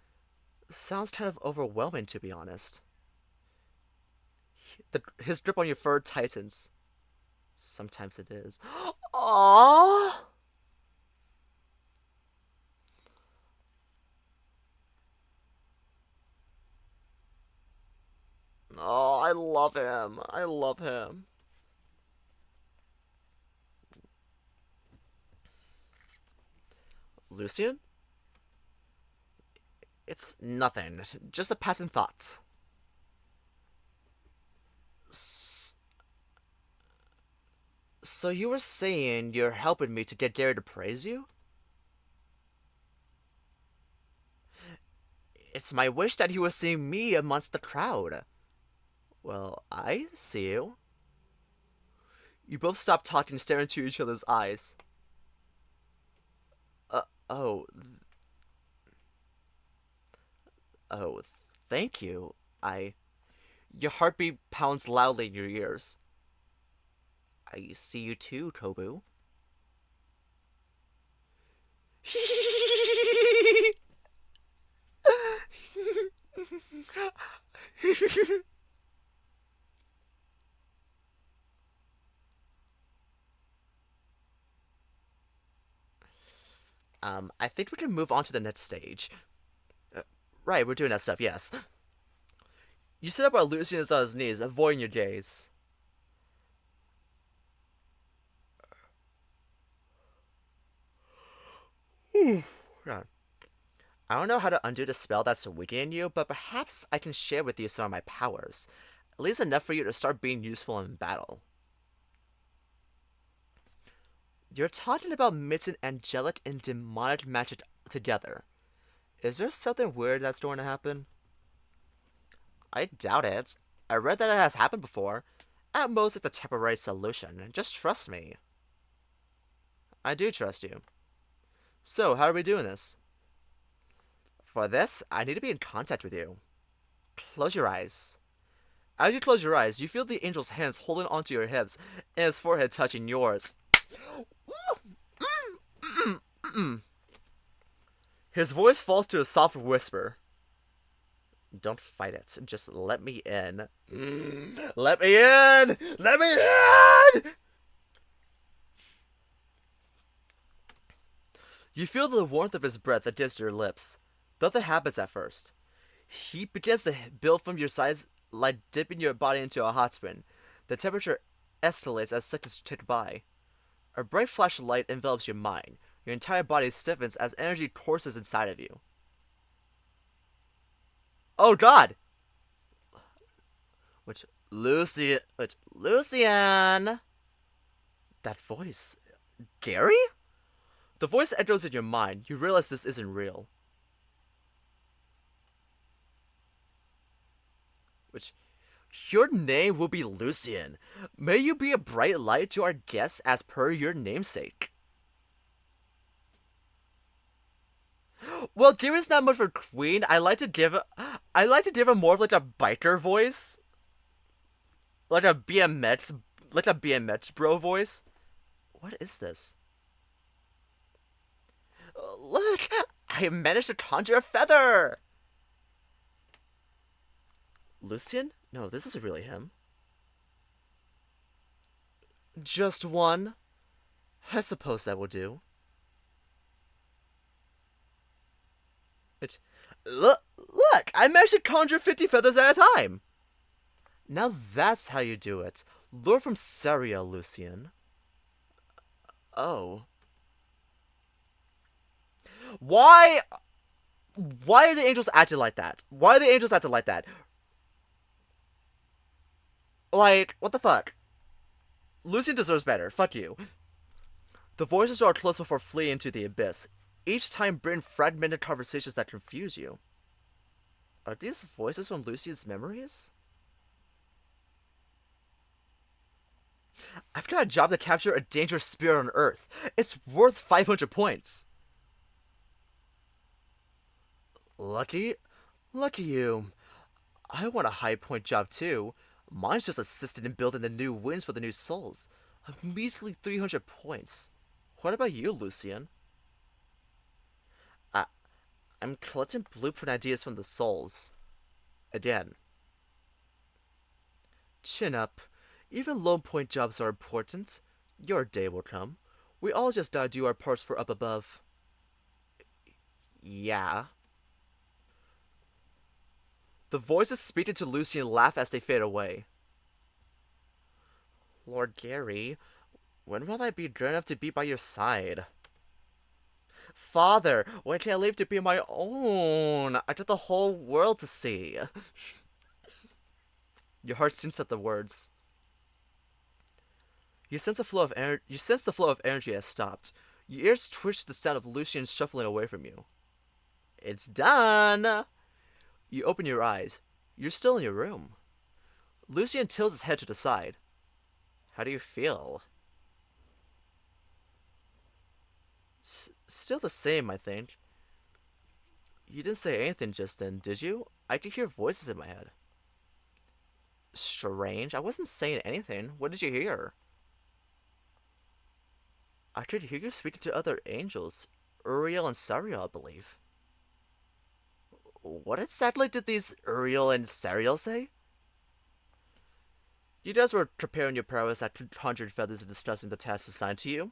sounds kind of overwhelming, to be honest. His grip on your fur tightens. Sometimes it is. Aww. Oh, I love him. I love him. Lucian? It's nothing. Just a passing thought. S- So you were saying you're helping me to get Gary to praise you? It's my wish that he would see me amongst the crowd. Well, I see you. You both stop talking, staring into each other's eyes. Oh, oh, thank you. I. Your heartbeat pounds loudly in your ears. I see you too, Kobu. I think we can move on to the next stage. Right, we're doing that stuff, yes. You sit up while Lucian is on his knees, avoiding your gaze. God. I don't know how to undo the spell that's weakening you, but perhaps I can share with you some of my powers. At least enough for you to start being useful in battle. You're talking about mixing angelic and demonic magic together. Is there something weird that's going to happen? I doubt it. I read that it has happened before. At most, it's a temporary solution. Just trust me. I do trust you. So, how are we doing this? For this, I need to be in contact with you. Close your eyes. As you close your eyes, you feel the angel's hands holding onto your hips and his forehead touching yours. His voice falls to a soft whisper. Don't fight it. Just let me in. Let me in! Let me in! You feel the warmth of his breath against your lips. Nothing happens at first. Heat begins to build from your sides like dipping your body into a hot spring. The temperature escalates as seconds tick by. A bright flash of light envelops your mind. Your entire body stiffens as energy courses inside of you. Oh God! Lucian. That voice. Gary? The voice echoes in your mind. You realize this isn't real. Your name will be Lucian. May you be a bright light to our guests as per your namesake. Well, Gary's not much for Queen. I like to give him more of like a biker voice. Like a BMX bro voice. What is this? Look! I managed to conjure a feather! Lucian? No, this isn't really him. Just one? I suppose that will do. Look! I managed to conjure 50 feathers at a time! Now that's how you do it. Lure from Saria, Lucian. Oh. Why are the angels acting like that? Why are the angels acting like that? Like, what the fuck? Lucian deserves better. Fuck you. The voices draw close before fleeing into the abyss. Each time bring fragmented conversations that confuse you. Are these voices from Lucian's memories? I've got a job to capture a dangerous spirit on Earth. It's worth 500 points. Lucky you. I want a high point job too. Mine's just assisting in building the new wings for the new souls. A measly 300 points. What about you, Lucian? I'm collecting blueprint ideas from the souls. Again. Chin up. Even low point jobs are important. Your day will come. We all just gotta do our parts for up above. Yeah. The voices speaking to Lucian laugh as they fade away. Lord Gary, when will I be good enough to be by your side? Father, when can I live to be my own? I got the whole world to see. Your heart sinks at the words. You sense the flow of energy has stopped. Your ears twitch the sound of Lucian shuffling away from you. It's done! You open your eyes. You're still in your room. Lucian tilts his head to the side. How do you feel? Still the same, I think. You didn't say anything just then, did you? I could hear voices in my head. Strange. I wasn't saying anything. What did you hear? I could hear you speaking to other angels. Uriel and Sariel, I believe. What exactly did these Uriel and Sariel say? You guys were preparing your prowess at 100 feathers and discussing the tasks assigned to you.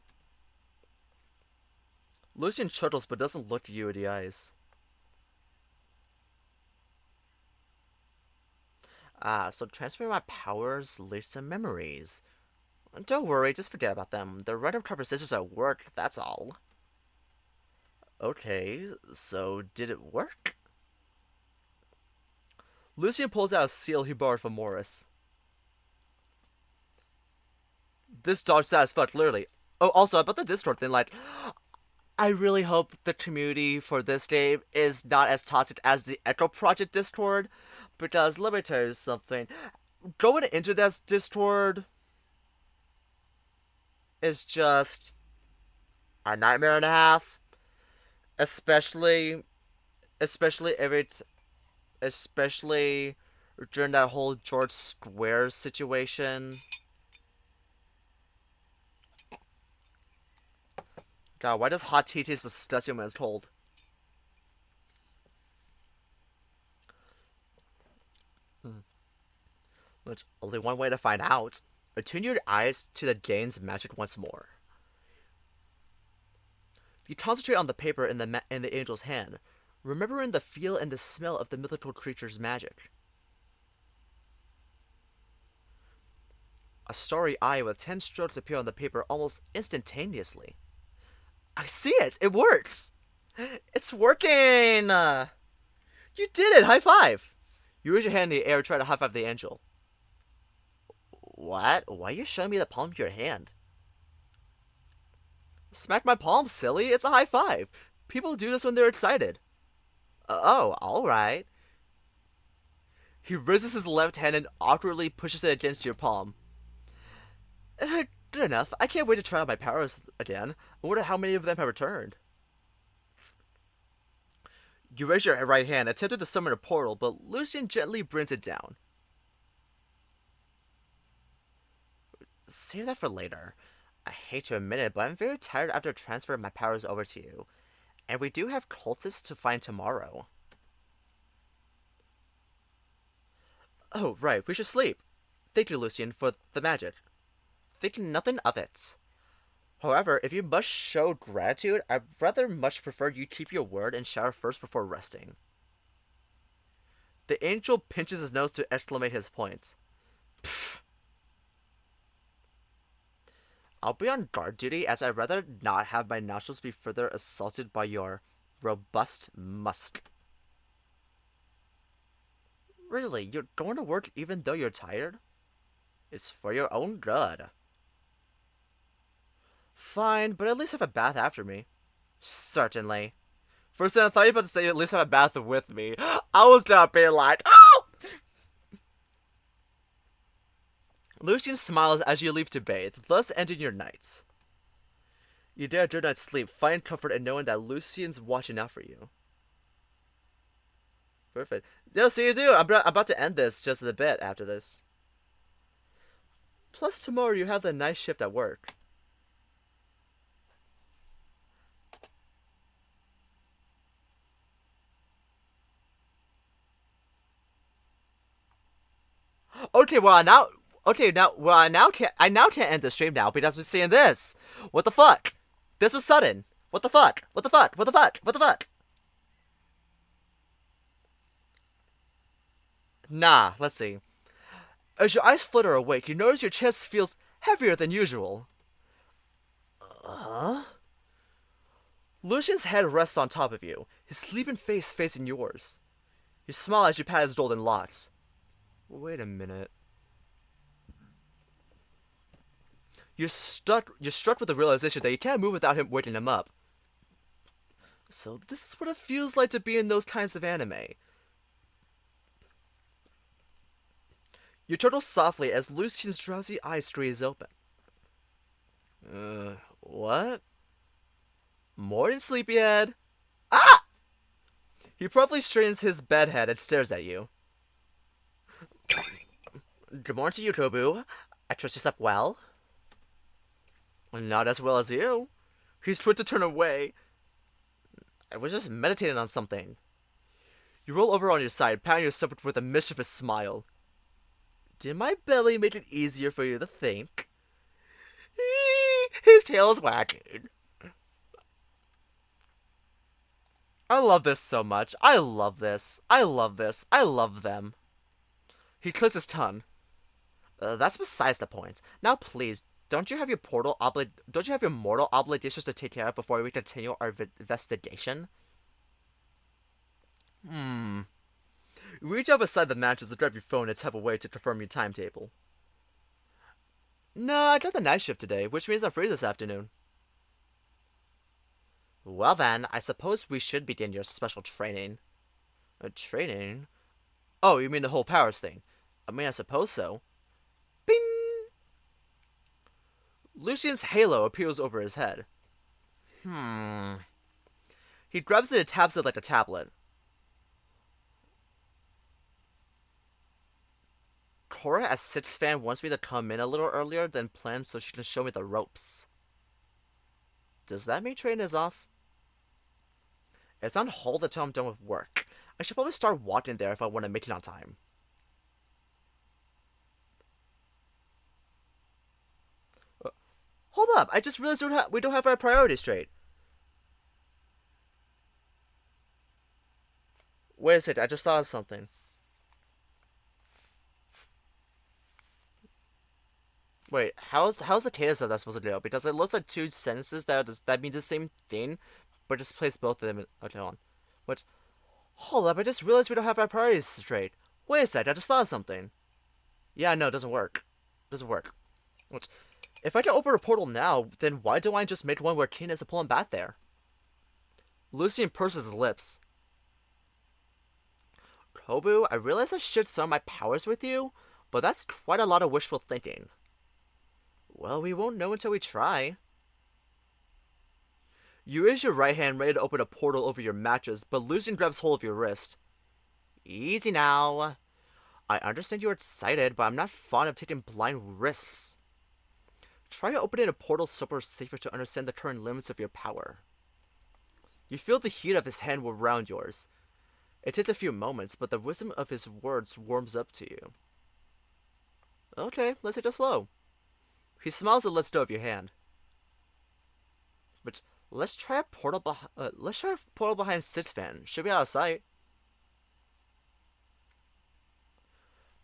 Lucian chuckles but doesn't look you in the eyes. Ah, so transferring my powers leads to memories. Don't worry, just forget about them. They're random conversations at work, that's all. Okay, so did it work? Lucian pulls out a seal he borrowed from Morris. This dodge as fuck, literally. Oh, also about the Discord thing, like, I really hope the community for this game is not as toxic as the Echo Project Discord, because let me tell you something. Going into this Discord is just a nightmare and a half, especially, especially every, especially during that whole George Squares situation. God, why does hot tea taste disgusting when it's cold? There's only one way to find out. Attune your eyes to the game's magic once more. You concentrate on the paper in the angel's hand, remembering the feel and the smell of the mythical creature's magic. A starry eye with 10 strokes appear on the paper almost instantaneously. I see it! It works! It's working! You did it! High five! You raise your hand in the air and try to high five the angel. What? Why are you showing me the palm of your hand? Smack my palm, silly. It's a high five. People do this when they're excited. Oh, alright. He raises his left hand and awkwardly pushes it against your palm. Good enough. I can't wait to try out my powers again. I wonder how many of them have returned. You raise your right hand, attempting to summon a portal, but Lucian gently brings it down. Save that for later. I hate to admit it, but I'm very tired after transferring my powers over to you. And we do have cultists to find tomorrow. Oh, right, we should sleep. Thank you, Lucian, for the magic. Thinking nothing of it. However, if you must show gratitude, I'd rather much prefer you keep your word and shower first before resting. The angel pinches his nose to exclamate his points. Pfft. I'll be on guard duty as I'd rather not have my nostrils be further assaulted by your robust musk. Really, you're going to work even though you're tired? It's for your own good. Fine, but at least have a bath after me. Certainly. First I thought you were about to say at least have a bath with me. I was not being like, oh! Lucian smiles as you leave to bathe, thus ending your nights. You dare do not sleep, find comfort in knowing that Lucian's watching out for you. Perfect. No, see you do. I'm about to end this just a bit after this. Plus tomorrow you have the night shift at work. Okay, well I now I now can't end the stream now because we're seeing this. What the fuck? This was sudden. What the fuck? What the fuck? What the fuck? What the fuck? Nah, let's see. As your eyes flutter awake, you notice your chest feels heavier than usual. Lucian's head rests on top of you, his sleeping face facing yours. You smile as you pat his golden locks. Wait a minute. You're struck with the realization that you can't move without him waking him up. So this is what it feels like to be in those kinds of anime. You turtle softly as Lucian's drowsy eyes squeeze open. What? Morning, sleepyhead. Ah! He promptly straightens his bed head and stares at you. Good morning to you, Kobu. I trust you slept well. Not as well as you. He's trying to turn away. I was just meditating on something. You roll over on your side, patting your stomach with a mischievous smile. Did my belly make it easier for you to think? His tail is wagging. I love this so much. I love this. I love this. I love them. He clicks his tongue. That's besides the point. Now, please, don't you have your mortal obligations to take care of before we continue our investigation? You reach out beside the matches to grab your phone and tap away to confirm your timetable. No, I got the night shift today, which means I'm free this afternoon. Well then, I suppose we should begin your special training. Training? Oh, you mean the whole powers thing? I mean, I suppose so. Bing! Lucian's halo appears over his head. He grabs it and taps it like a tablet. Cora, as Six Fan, wants me to come in a little earlier than planned so she can show me the ropes. Does that mean training is off? It's on hold until I'm done with work. I should probably start walking there if I want to make it on time. Hold up, I just realized we don't have our priorities straight. Wait a second, I just thought of something. Wait, how's the cadence of that supposed to go? Because it looks like two sentences that mean the same thing, but just place both of them in. Okay, hold on. What? Hold up, I just realized we don't have our priorities straight. Wait a sec, I just thought of something. Yeah, no, it doesn't work. It doesn't work. What? If I can open a portal now, then why don't I just make one where King is to pull him back there? Lucian purses his lips. Kobu, I realize I shared some of my powers with you, but that's quite a lot of wishful thinking. Well, we won't know until we try. You raise your right hand ready to open a portal over your mattress, but Lucian grabs hold of your wrist. Easy now. I understand you're excited, but I'm not fond of taking blind risks. Try opening a portal somewhere safer to understand the current limits of your power. You feel the heat of his hand around yours. It takes a few moments, but the wisdom of his words warms up to you. Okay, let's take it slow. He smiles and lets go of your hand. But let's try a portal behind Six Fan. Should be out of sight.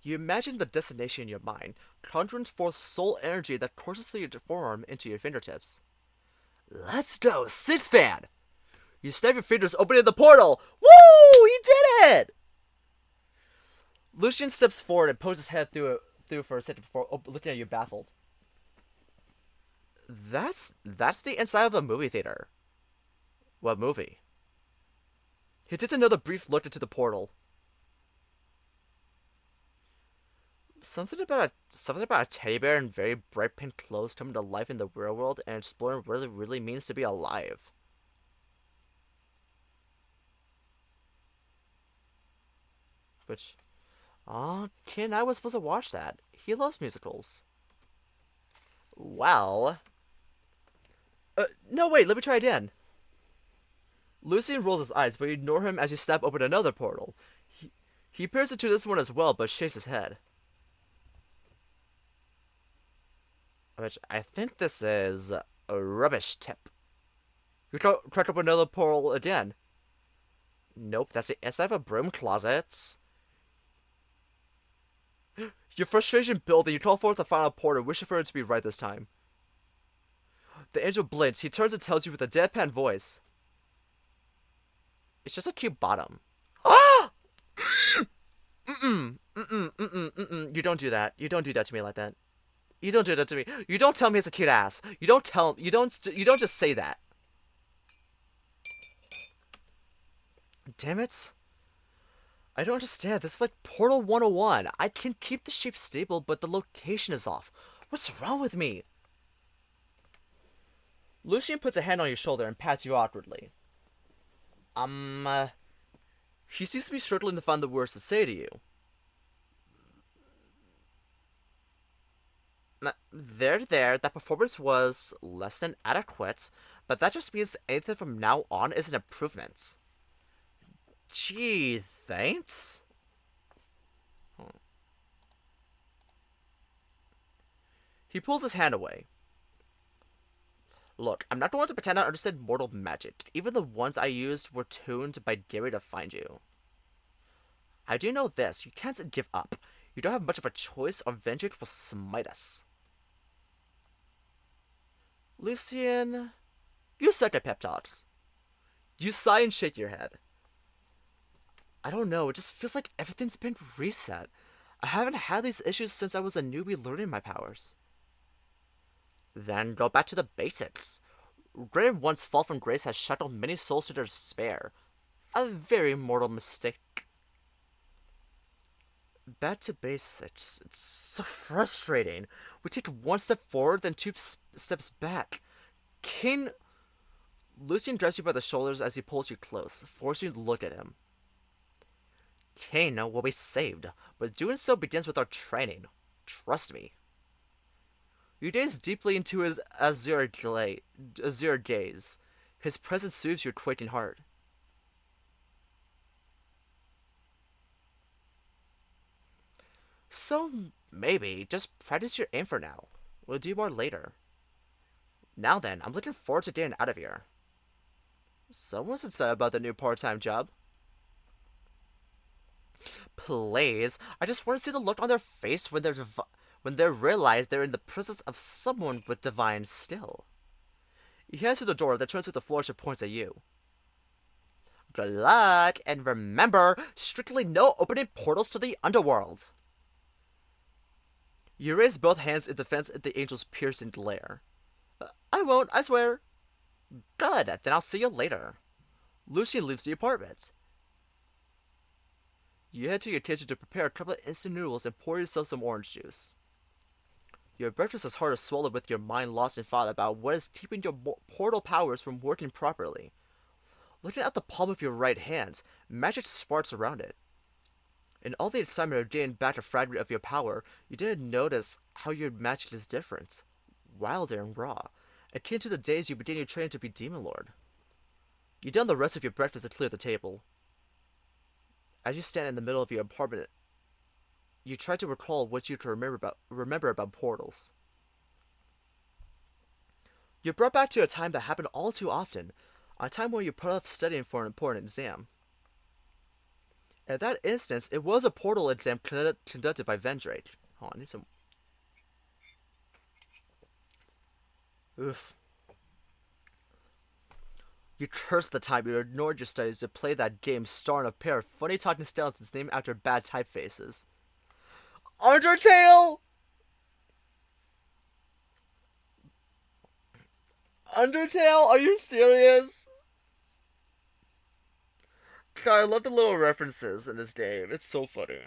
You imagine the destination in your mind, conjuring forth soul energy that courses through your forearm into your fingertips. Let's go, Six Fan! You snap your fingers, opening the portal. Woo! You did it! Lucian steps forward and poses his head through for a second before looking at you baffled. That's the inside of a movie theater. What movie? He takes another brief look into the portal. Something about a teddy bear in very bright pink clothes coming to life in the real world and exploring what it really means to be alive. Which, Ken, I was supposed to watch that. He loves musicals. Well, no, wait, let me try again. Lucian rolls his eyes, but you ignore him as you step open another portal. He appears into this one as well, but shakes his head. Which, I think this is a rubbish tip. You crack up another portal again. Nope, that's the inside of a broom closet. Your frustration builds and you call forth the final portal, wishing for it to be right this time. The angel blinks. He turns and tells you with a deadpan voice. It's just a cute bottom. Ah! You don't do that. You don't do that to me like that. You don't do that to me. You don't tell me it's a cute ass. You don't just say that. Damn it. I don't understand. This is like Portal 101. I can keep the shape stable, but the location is off. What's wrong with me? Lucian puts a hand on your shoulder and pats you awkwardly. He seems to be struggling to find the words to say to you. There, that performance was less than adequate, but that just means anything from now on is an improvement. Gee, thanks? He pulls his hand away. Look, I'm not the one to pretend I understand mortal magic. Even the ones I used were tuned by Gary to find you. I do know this. You can't give up. You don't have much of a choice or vengeance will smite us. Lucian, you suck at pep talks. You sigh and shake your head. I don't know, it just feels like everything's been reset. I haven't had these issues since I was a newbie learning my powers. Then go back to the basics. Granted, once fall from grace has shuttled many souls to their despair. A very mortal mistake. Back to basics. It's so frustrating. We take one step forward, then two steps back. King... Lucian grabs you by the shoulders as he pulls you close, forcing you to look at him. Xeno will be saved, but doing so begins with our training. Trust me. You gaze deeply into his azure gaze. His presence soothes your quaking heart. So, maybe, just practice your aim for now. We'll do more later. Now then, I'm looking forward to getting out of here. Someone's excited about the new part-time job. Please, I just want to see the look on their face when they realize they're in the presence of someone with divine skill. He heads to the door that turns to the floor and points at you. Good luck, and remember, strictly no opening portals to the underworld. You raise both hands in defense of the angel's piercing glare. I won't, I swear. Good, then I'll see you later. Lucian leaves the apartment. You head to your kitchen to prepare a couple of instant noodles and pour yourself some orange juice. Your breakfast is hard to swallow with your mind lost in thought about what is keeping your portal powers from working properly. Looking at the palm of your right hand, magic sparks around it. In all the excitement of getting back a fragment of your power, you didn't notice how your magic is different, wilder and raw, akin to the days you began your training to be Demon Lord. You done the rest of your breakfast to clear the table. As you stand in the middle of your apartment, you try to recall what you can remember about portals. You're brought back to a time that happened all too often, a time where you put off studying for an important exam. In that instance, it was a portal exam conducted by Vendrake. Hold on, I need some... Oof. You cursed the time you ignored your studies to play that game starring a pair of funny-talking skeletons named after bad typefaces. Undertale! Undertale? Are you serious? God, I love the little references in this game. It's so funny.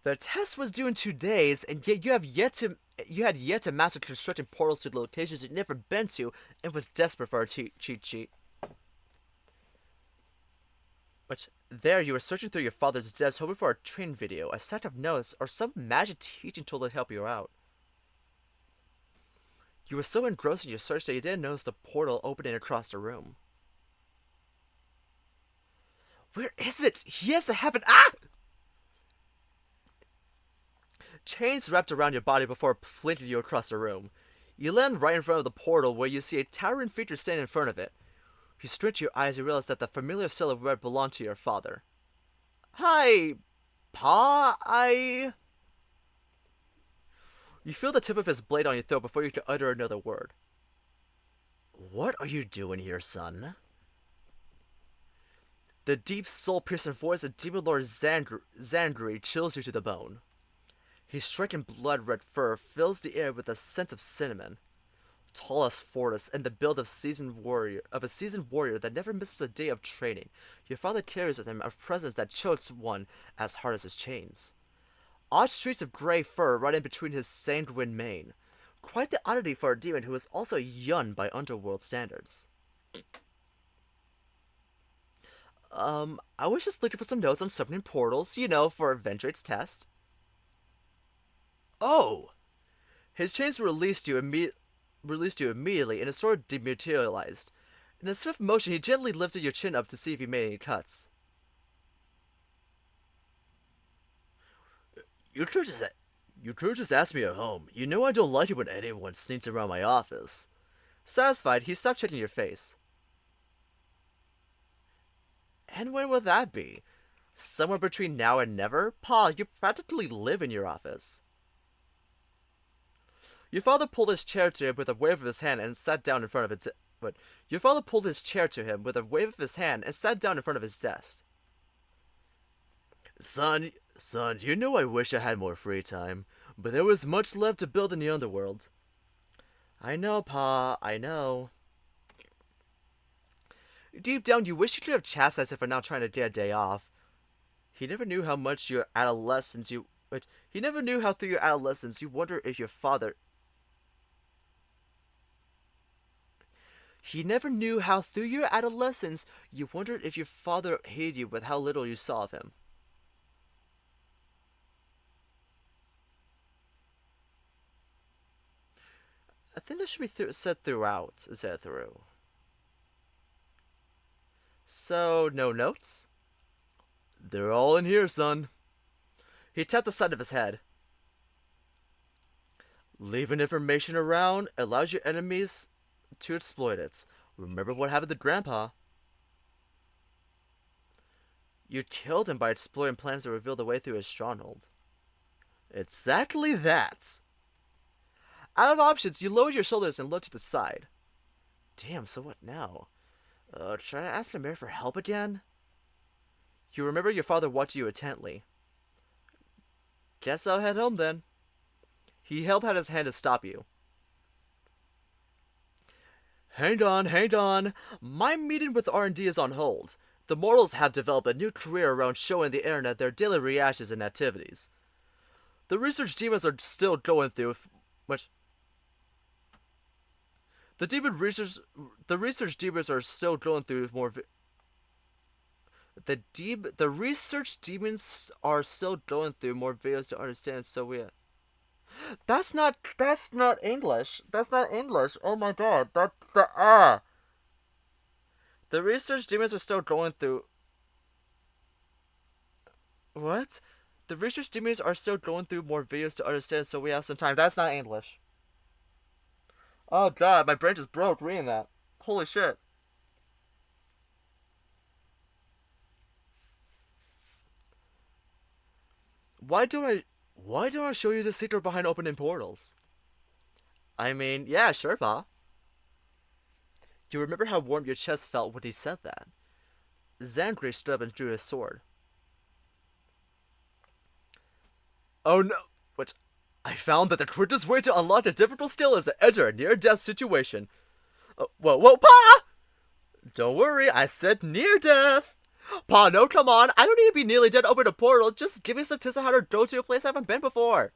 The test was due in 2 days, and yet you had yet to master constructing portals to locations you'd never been to, and was desperate for a cheat sheet. But there you were searching through your father's desk hoping for a training video, a set of notes, or some magic teaching tool to help you out. You were so engrossed in your search that you didn't notice the portal opening across the room. Where is it? He has to have it. Ah! Chains wrapped around your body before flinging you across the room. You land right in front of the portal where you see a towering figure standing in front of it. You squint your eyes and realize that the familiar silhouette belonged to your father. Hi, Pa, You feel the tip of his blade on your throat before you can utter another word. What are you doing here, son? The deep, soul-piercing voice of Demon Lord Zangri chills you to the bone. His striking blood-red fur fills the air with a scent of cinnamon. Tall as Fortis and the build of a seasoned warrior that never misses a day of training, your father carries with him a presence that chokes one as hard as his chains. Odd streaks of gray fur run in between his sanguine mane. Quite the oddity for a demon who is also young by underworld standards. I was just looking for some notes on summoning portals, for Vendrake's test. Oh! His chains released you immediately, and his sword dematerialized. In a swift motion, he gently lifted your chin up to see if you made any cuts. You could just You could just ask me at home. You know I don't like it when anyone sneaks around my office. Satisfied, he stopped checking your face. And when will that be? Somewhere between now and never? Pa, you practically live in your office. Your father pulled his chair to him with a wave of his hand and sat down in front of it. But your father pulled his chair to him with a wave of his hand and sat down in front of his desk. Son, you know I wish I had more free time, but there was much left to build in the underworld. I know, Pa, I know. Deep down, you wish you could have chastised him for not trying to get a day off. He never knew how much your adolescence you... He never knew how through your adolescence you wonder if your father... He never knew how through your adolescence you wondered if your father hated you with how little you saw of him. I think that should be said throughout instead of through. So, no notes? They're all in here, son. He tapped the side of his head. Leaving information around allows your enemies to exploit it. Remember what happened to Grandpa? You killed him by exploiting plans to reveal the way through his stronghold. Exactly that. Out of options, you lowered your shoulders and looked to the side. Damn, so what now? Try to ask the mayor for help again? You remember your father watched you intently. Guess I'll head home then. He held out his hand to stop you. Hang on. My meeting with R&D is on hold. The mortals have developed a new career around showing the internet their daily reactions and activities. The research demons are still going through much. The research demons are still going through more. The research demons are still going through more videos to understand. So we. That's not English. That's not English. Oh my god. That's the The research demons are still going through. What? The research demons are still going through more videos to understand, so we have some time. That's not English. Oh god, my brain just broke reading that. Holy shit. Why don't I show you the secret behind opening portals? I mean, yeah, sure, Pa. You remember how warm your chest felt when he said that? Zangri stood up and drew his sword. Oh no! What? I found that the quickest way to unlock a difficult skill is to enter a near-death situation. Whoa, Pa! Don't worry, I said near-death! Pa, no, come on, I don't need to be nearly dead to open a portal, just give me some tips on how to go to a place I haven't been before.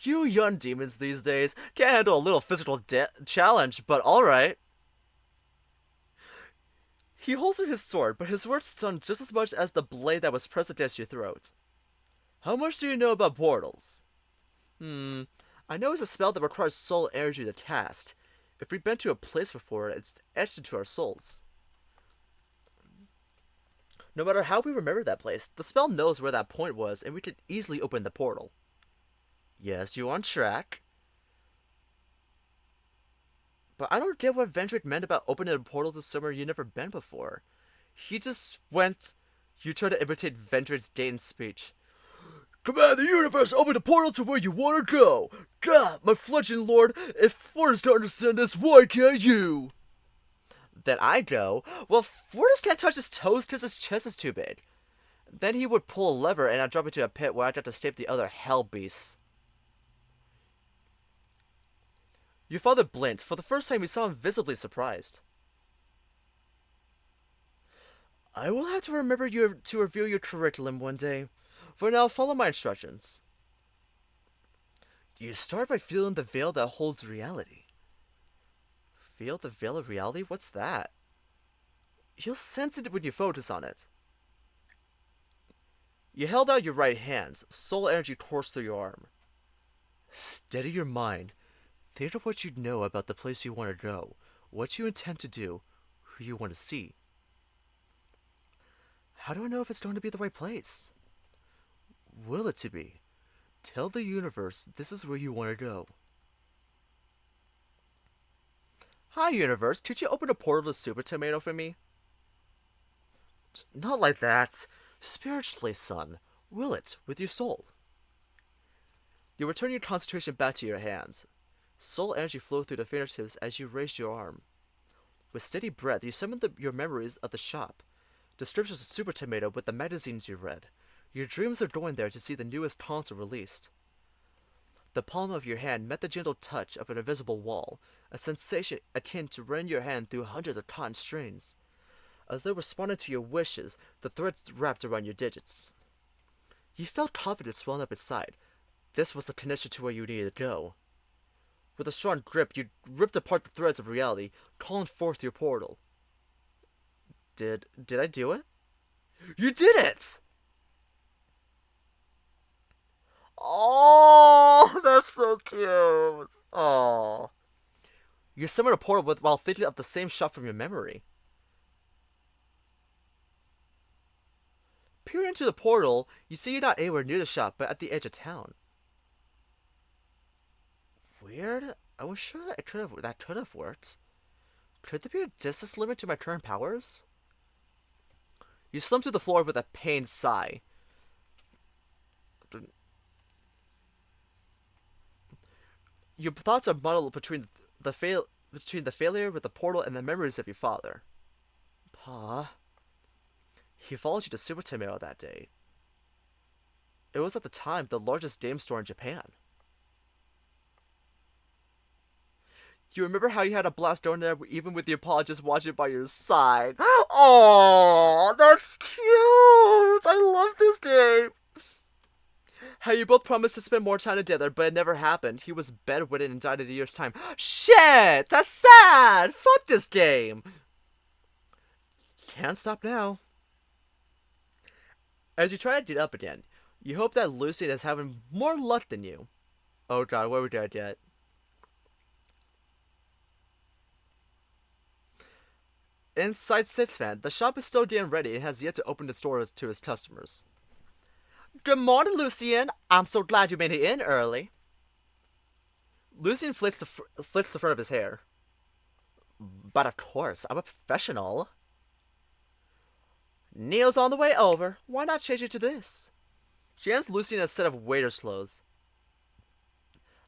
You young demons these days can't handle a little physical challenge, but alright. He holstered his sword, but his words stung just as much as the blade that was pressed against your throat. How much do you know about portals? I know it's a spell that requires soul energy to cast. If we've been to a place before, it's etched into our souls. No matter how we remember that place, the spell knows where that point was, and we could easily open the portal. Yes, you're on track. But I don't get what Vendrick meant about opening a portal to somewhere you've never been before. He just went... You tried to imitate Vendrick's Dayton speech. Command the universe, open the portal to where you want to go! God, my fledgling lord, if Forrest don't understand this, why can't you? Then I go, well, Forrest can't touch his toes because his chest is too big. Then he would pull a lever and I'd drop into a pit where I'd have to stave the other hell beasts. Your father blinked. For the first time, you saw him visibly surprised. I will have to remember to review your curriculum one day. For now, follow my instructions. You start by feeling the veil that holds reality. Feel the veil of reality? What's that? You'll sense it when you focus on it. You held out your right hand. Soul energy coursed through your arm. Steady your mind. Think of what you know about the place you want to go, what you intend to do, who you want to see. How do I know if it's going to be the right place? Will it to be? Tell the universe this is where you want to go. Hi, universe. Could you open a portal to Super Tomato for me? Not like that. Spiritually, son. Will it with your soul. You return your concentration back to your hands. Soul energy flows through the fingertips as you raise your arm. With steady breath, you summon your memories of the shop, descriptions of Super Tomato with the magazines you read. Your dreams of going there to see the newest console released. The palm of your hand met the gentle touch of an invisible wall, a sensation akin to running your hand through hundreds of cotton strings. As though responding to your wishes, the threads wrapped around your digits. You felt confidence swelling up inside. This was the connection to where you needed to go. With a strong grip, you ripped apart the threads of reality, calling forth your portal. Did I do it? You did it! Oh, that's so cute. Oh. You summoned a portal while thinking of the same shot from your memory. Peering into the portal, you see you're not anywhere near the shop, but at the edge of town. Weird. I was sure that could have worked. Could there be a distance limit to my current powers? You slump to the floor with a pained sigh. Your thoughts are muddled between the failure with the portal and the memories of your father. Pa. He followed you to Super Tomato that day. It was at the time the largest game store in Japan. You remember how you had a blast going there even with the apologist watching by your side? Oh, that's cute! I love this game! How you both promised to spend more time together, but it never happened. He was bedridden and died in a year's time. Shit! That's sad! Fuck this game! Can't stop now. As you try to get up again, you hope that Lucian is having more luck than you. Oh god, where we dead yet? Inside Sixfan, the shop is still getting ready and has yet to open its doors to its customers. Good morning, Lucian. I'm so glad you made it in early. Lucian flits the front of his hair. But of course, I'm a professional. Neil's on the way over. Why not change it to this? She hands Lucian a set of waiter's clothes.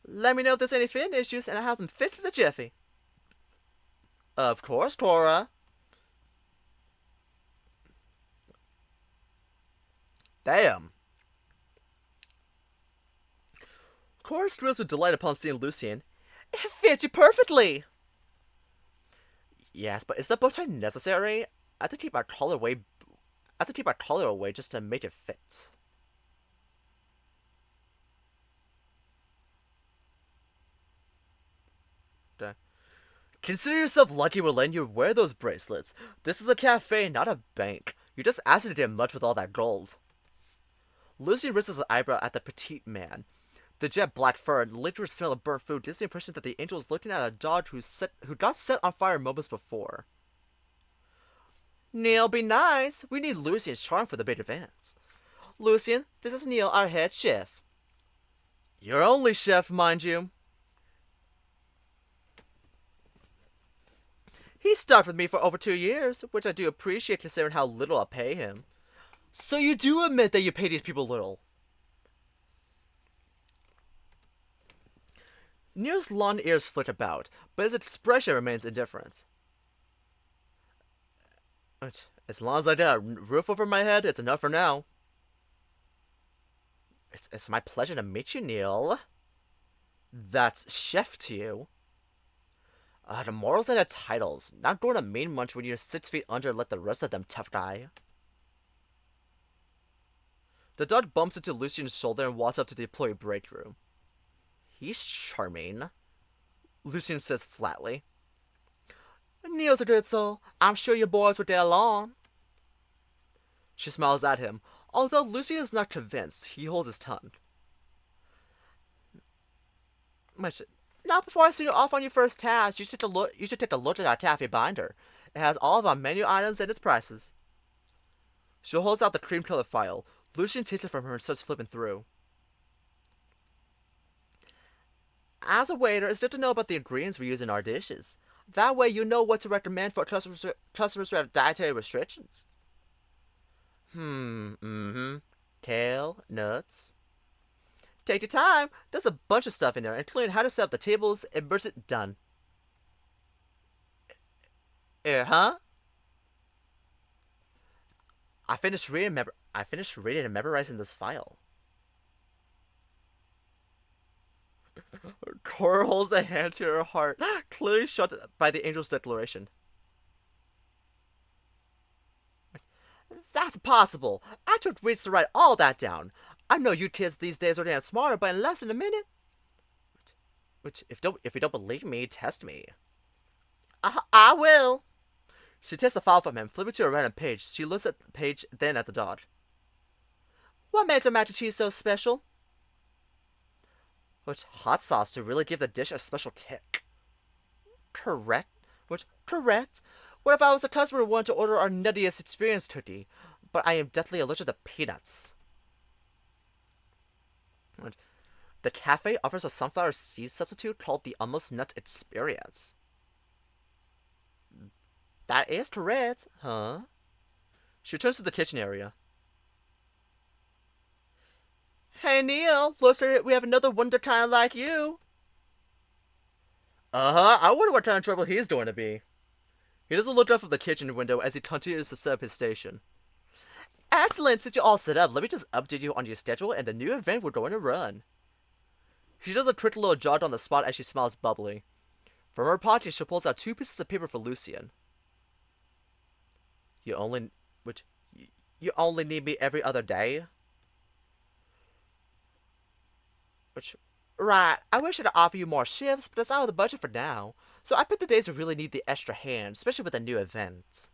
Let me know if there's any fit issues, and I'll have them fixed in the jiffy. Of course, Cora. Damn. Cora squeals with delight upon seeing Lucian. It fits you perfectly. Yes, but is the bow tie necessary? I have to keep my collar away. Just to make it fit. Okay. Consider yourself lucky we're letting you wear those bracelets. This is a cafe, not a bank. You just asked to get much with all that gold. Lucian raises his eyebrow at the petite man. The jet black fur and lingering smell of burnt food gives the impression that the angel is looking at a dog who got set on fire moments before. Neil, be nice. We need Lucian's charm for the big advance. Lucian, this is Neil, our head chef. Your only chef, mind you. He stuck with me for over 2 years, which I do appreciate considering how little I pay him. So you do admit that you pay these people little? Neil's long ears flick about, but his expression remains indifferent. As long as I got a roof over my head, it's enough for now. It's my pleasure to meet you, Neil. That's chef to you. The morals and the titles. Not going to mean much when you're 6 feet under like the rest of them, tough guy. The dog bumps into Lucian's shoulder and walks up to the employee break room. He's charming, Lucian says flatly. Neil's a good soul. I'm sure you boys would get along. She smiles at him. Although Lucian is not convinced, he holds his tongue. Now before I send you off on your first task, you should take a look at our cafe binder. It has all of our menu items and its prices. She holds out the cream-colored file. Lucian takes it from her and starts flipping through. As a waiter, it's good to know about the ingredients we use in our dishes. That way you know what to recommend for customers who have dietary restrictions. Kale, nuts. Take your time. There's a bunch of stuff in there, including how to set up the tables, immerse it, done. Huh? I finished reading and memorizing this file. Cora holds a hand to her heart, clearly shut by the angel's declaration. That's impossible. I took weeks to write all that down. I know you kids these days are getting smarter, but in less than a minute. Which, if you don't believe me, test me. I will. She takes the file from him, flipping to a random page. She looks at the page, then at the dog. What makes our mac and cheese so special? Which hot sauce to really give the dish a special kick. Correct. Correct. What if I was a customer who wanted to order our nuttiest experience cookie, but I am deathly allergic to peanuts? The cafe offers a sunflower seed substitute called the Almost Nut Experience. That is correct, huh? She returns to the kitchen area. Hey Neil, looks like we have another wonder kind of like you. I wonder what kind of trouble he's going to be. He doesn't look up from the kitchen window as he continues to set up his station. Excellent, since you're all set up, let me just update you on your schedule and the new event we're going to run. She does a quick little jog on the spot as she smiles bubbly. From her pocket, she pulls out 2 pieces of paper for Lucian. You only need me every other day? Right, I wish I could offer you more shifts, but it's out of the budget for now. So I picked the days we really need the extra hand, especially with a new event.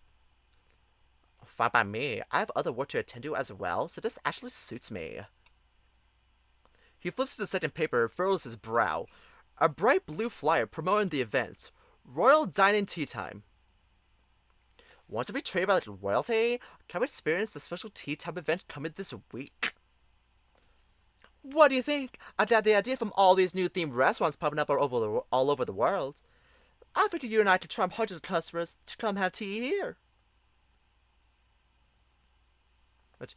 Fine by me. I have other work to attend to as well, so this actually suits me. He flips to the second paper and furrows his brow. A bright blue flyer promoting the event. Royal Dining Tea Time. Want to be treated by like royalty? Come experience the special tea time event coming this week. What do you think? I got the idea from all these new themed restaurants popping up all over the world. I figured you and I could charm hundreds of customers to come have tea here. But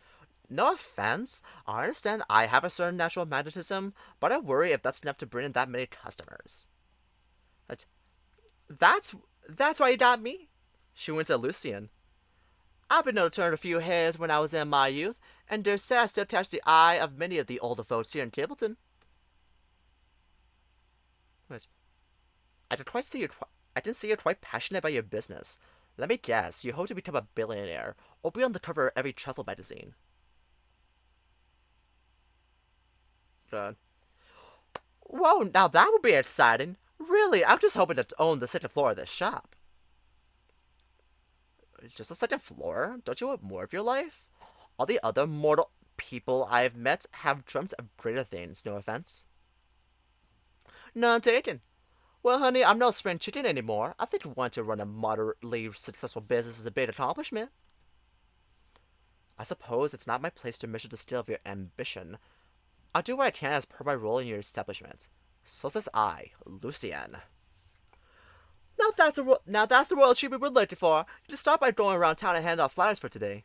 no offense, I understand I have a certain natural magnetism, but I worry if that's enough to bring in that many customers. But that's why you got me. She winks at Lucian. I've been known to turn a few heads when I was in my youth, and dare say I still catch the eye of many of the older folks here in Cableton. But I didn't see you're quite passionate about your business. Let me guess, you hope to become a billionaire, or be on the cover of every travel magazine. Good. Whoa, now that would be exciting. Really, I'm just hoping to own the second floor of this shop. Just a second floor? Don't you want more of your life? All the other mortal people I've met have dreamt of greater things, no offense. None taken. Well, honey, I'm no spring chicken anymore. I think wanting to run a moderately successful business is a big accomplishment. I suppose it's not my place to measure the scale of your ambition. I'll do what I can as per my role in your establishment. So says I, Lucian. Now that's the royal treatment we're looking for. You just start by going around town and hand out flyers for today.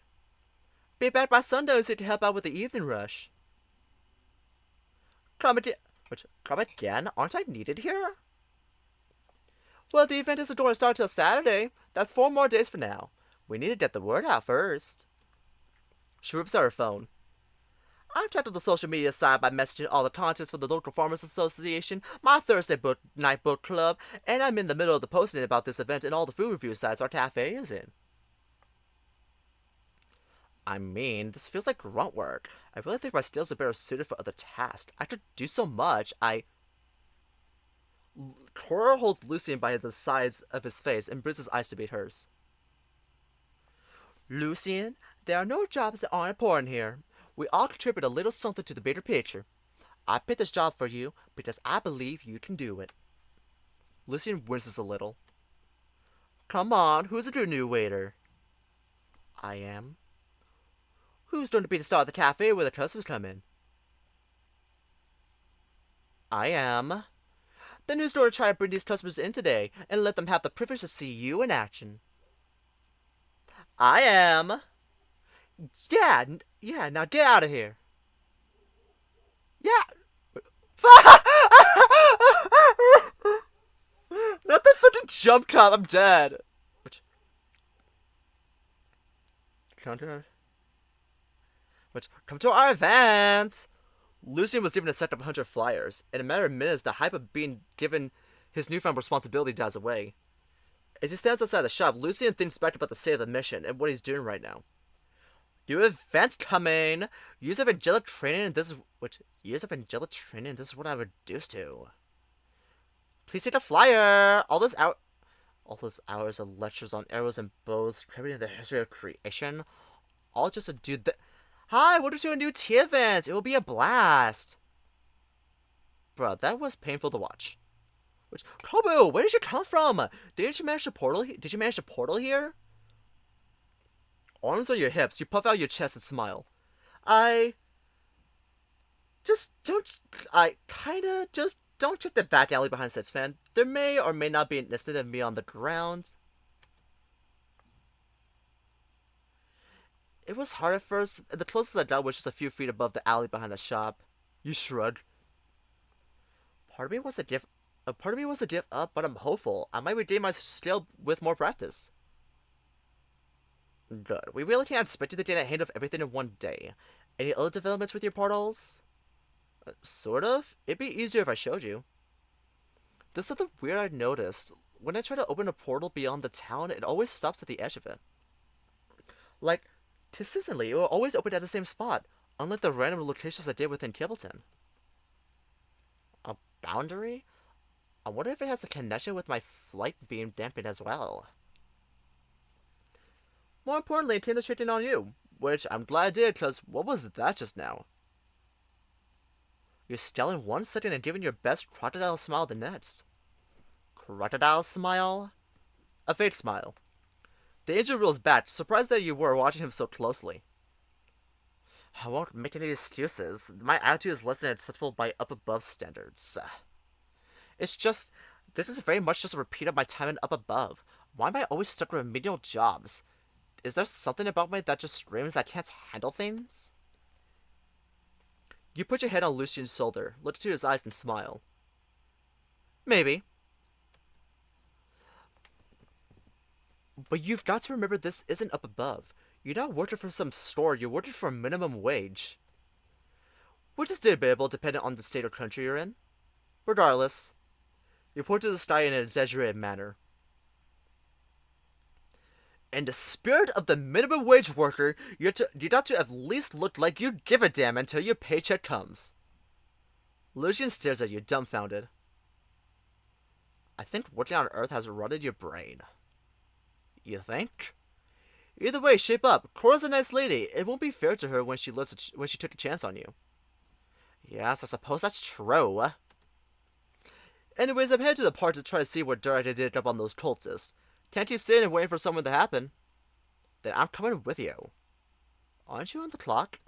Be back by sundown so you can help out with the evening rush. Come again? Aren't I needed here? Well, the event isn't going to start till Saturday. That's 4 more days from now. We need to get the word out first. She rips out her phone. I've tackled the social media side by messaging all the contests for the local farmers association, my Thursday night book club, and I'm in the middle of the posting about this event and all the food review sites our cafe is in. I mean, this feels like grunt work. I really think my skills are better suited for other tasks. I could do so much. Cora holds Lucian by the sides of his face and brings his eyes to meet hers. Lucian, there are no jobs that aren't important here. We all contribute a little something to the bigger picture. I picked this job for you because I believe you can do it. Lucian winces a little. Come on, who's your new waiter? I am. Who's going to be the star of the cafe where the customers come in? I am. The new store to try to bring these customers in today and let them have the privilege to see you in action. I am. Yeah, yeah, now get out of here. Yeah. Not the fucking jump cut, I'm dead. Come to our event! Lucian was given a set of 100 flyers. In a matter of minutes, the hype of being given his newfound responsibility dies away. As he stands outside the shop, Lucian thinks back about the state of the mission and what he's doing right now. New events coming! Years of angelic training and this is what I reduced to. Please take a flyer! All those hours of lectures on arrows and bows, covering the history of creation, all just to do that. Hi, welcome to a new tea event. It will be a blast. Bro, that was painful to watch. Kobu, where did you come from? Did you manage to portal here? Arms on your hips, you puff out your chest and smile. Just don't check the back alley behind sets, fan. There may or may not be an instant of me on the ground. It was hard at first. The closest I got was just a few feet above the alley behind the shop. You shrug. Part of me wants to give up, but I'm hopeful. I might regain my skill with more practice. Good. We really can't expect you to get a hand of everything in one day. Any other developments with your portals? Sort of. It'd be easier if I showed you. This is something weird I noticed. When I try to open a portal beyond the town, it always stops at the edge of it. Like, consistently, it will always open at the same spot, unlike the random locations I did within Kibbleton. A boundary? I wonder if it has a connection with my flight being dampened as well. More importantly, it came to shitting on you, which I'm glad I did, because what was that just now? You're stealing one second and giving your best crocodile smile the next. Crocodile smile? A fake smile. The angel reels back, surprised that you were watching him so closely. I won't make any excuses. My attitude is less than acceptable by up above standards. It's just, this is very much just a repeat of my time in up above. Why am I always stuck with remedial jobs? Is there something about me that just screams I can't handle things? You put your head on Lucian's shoulder, look into his eyes and smile. Maybe. But you've got to remember this isn't up above. You're not working for some store, you're working for a minimum wage. Which is debatable depending on the state or country you're in. Regardless, you point to the sky in an exaggerated manner. In the spirit of the minimum wage worker, you got to at least look like you give a damn until your paycheck comes. Lucian stares at you, dumbfounded. I think working on Earth has rotted your brain. You think? Either way, shape up. Cora's a nice lady. It won't be fair to her when she took a chance on you. Yes, I suppose that's true. Anyways, I'm headed to the park to try to see what dirt I can dig up on those cultists. Can't keep sitting and waiting for something to happen. Then I'm coming with you. Aren't you on the clock?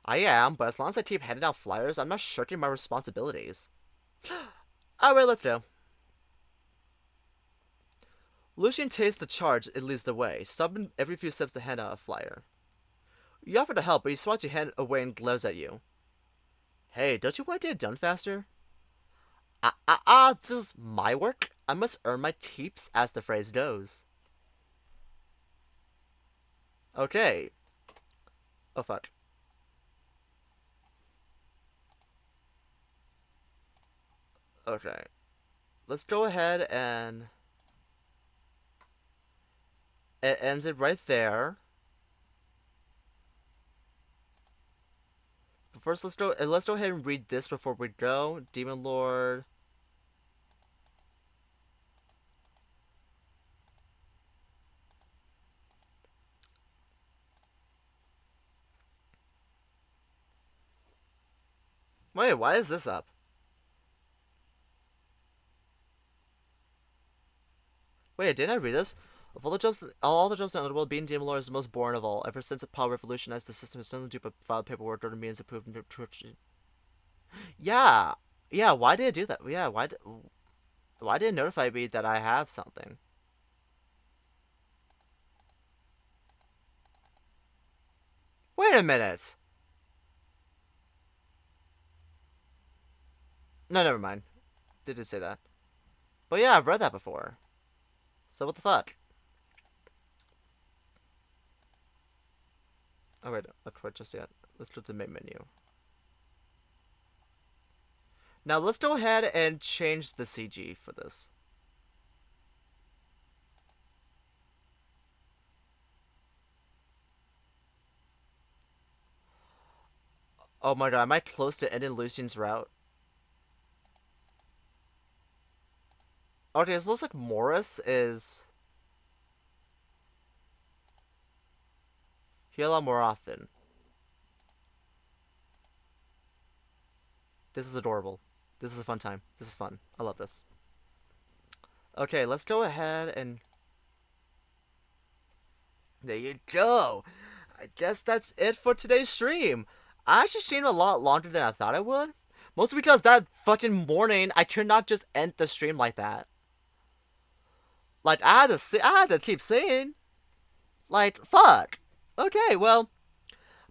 I am, but as long as I keep handing out flyers, I'm not shirking my responsibilities. Alright, let's go. Lucian takes the charge and leads the way, stopping every few steps to hand out a flyer. You offer to help, but he swats your hand away and glares at you. Hey, don't you want to get it done faster? This is my work. I must earn my keeps, as the phrase goes. Okay. Oh, fuck. Okay. Let's go ahead and... It ends it right there. But first, let's go ahead and read this before we go. Demon Lord. Wait, why is this up? Wait, didn't I read this? Of all the jobs in the underworld, being Demon Lord is the most boring of all. Ever since the power revolutionized the system, it's nothing to do but file paperwork, order meetings, approved. Yeah, Yeah, why did it do that? Yeah, why did it notify me that I have something? Wait a minute. No, never mind. They did say that. But yeah, I've read that before. So what the fuck? Oh wait, not quite just yet. Let's go to the main menu. Now let's go ahead and change the CG for this. Oh my god, am I close to ending Lucian's route? Okay, it looks like Morris is here a lot more often. This is adorable. This is a fun time. This is fun. I love this. Okay, let's go ahead and... There you go. I guess that's it for today's stream. I actually streamed a lot longer than I thought I would. Mostly because that fucking morning, I could not just end the stream like that. Like, I had to keep saying. Like, fuck. Okay, well,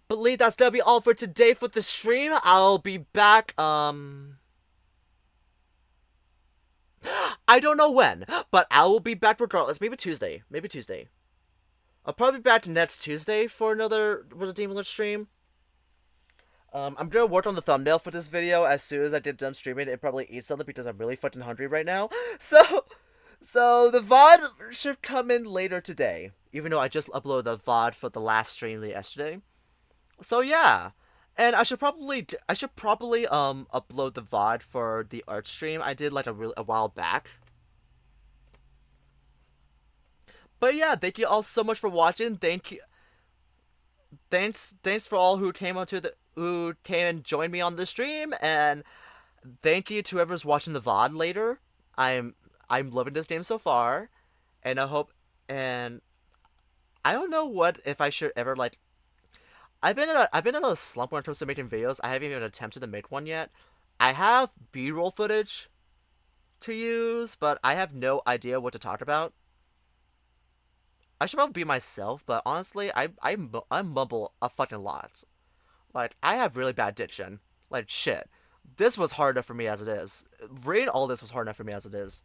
believe that's gonna be all for today for the stream. I'll be back, I don't know when, but I will be back regardless. Maybe Tuesday. Maybe Tuesday. I'll probably be back next Tuesday for another Demon Lord stream. I'm gonna work on the thumbnail for this video as soon as I get done streaming and probably eat something because I'm really fucking hungry right now. So the VOD should come in later today, even though I just uploaded the VOD for the last stream yesterday. So yeah, and I should probably upload the VOD for the art stream I did like a while back. But yeah, thank you all so much for watching. Thanks for all who came and joined me on the stream, and thank you to whoever's watching the VOD later. I'm loving this game so far, and and I don't know what if I should ever like. I've been in a slump when it comes to making videos. I haven't even attempted to make one yet. I have B-roll footage to use, but I have no idea what to talk about. I should probably be myself, but honestly, I mumble a fucking lot. Like, I have really bad diction. Like, shit. This was hard enough for me as it is. Reading all this was hard enough for me as it is.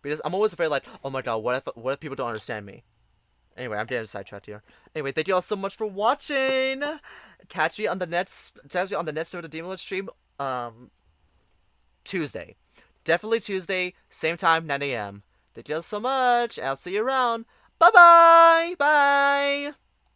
Because I'm always afraid, like, oh my god, what if people don't understand me? Anyway, I'm getting sidetracked here. Anyway, thank you all so much for watching. Catch me on the next episode of Demon Lord stream, Tuesday. Definitely Tuesday, same time, 9 a.m. Thank you all so much. I'll see you around. Bye-bye! Bye!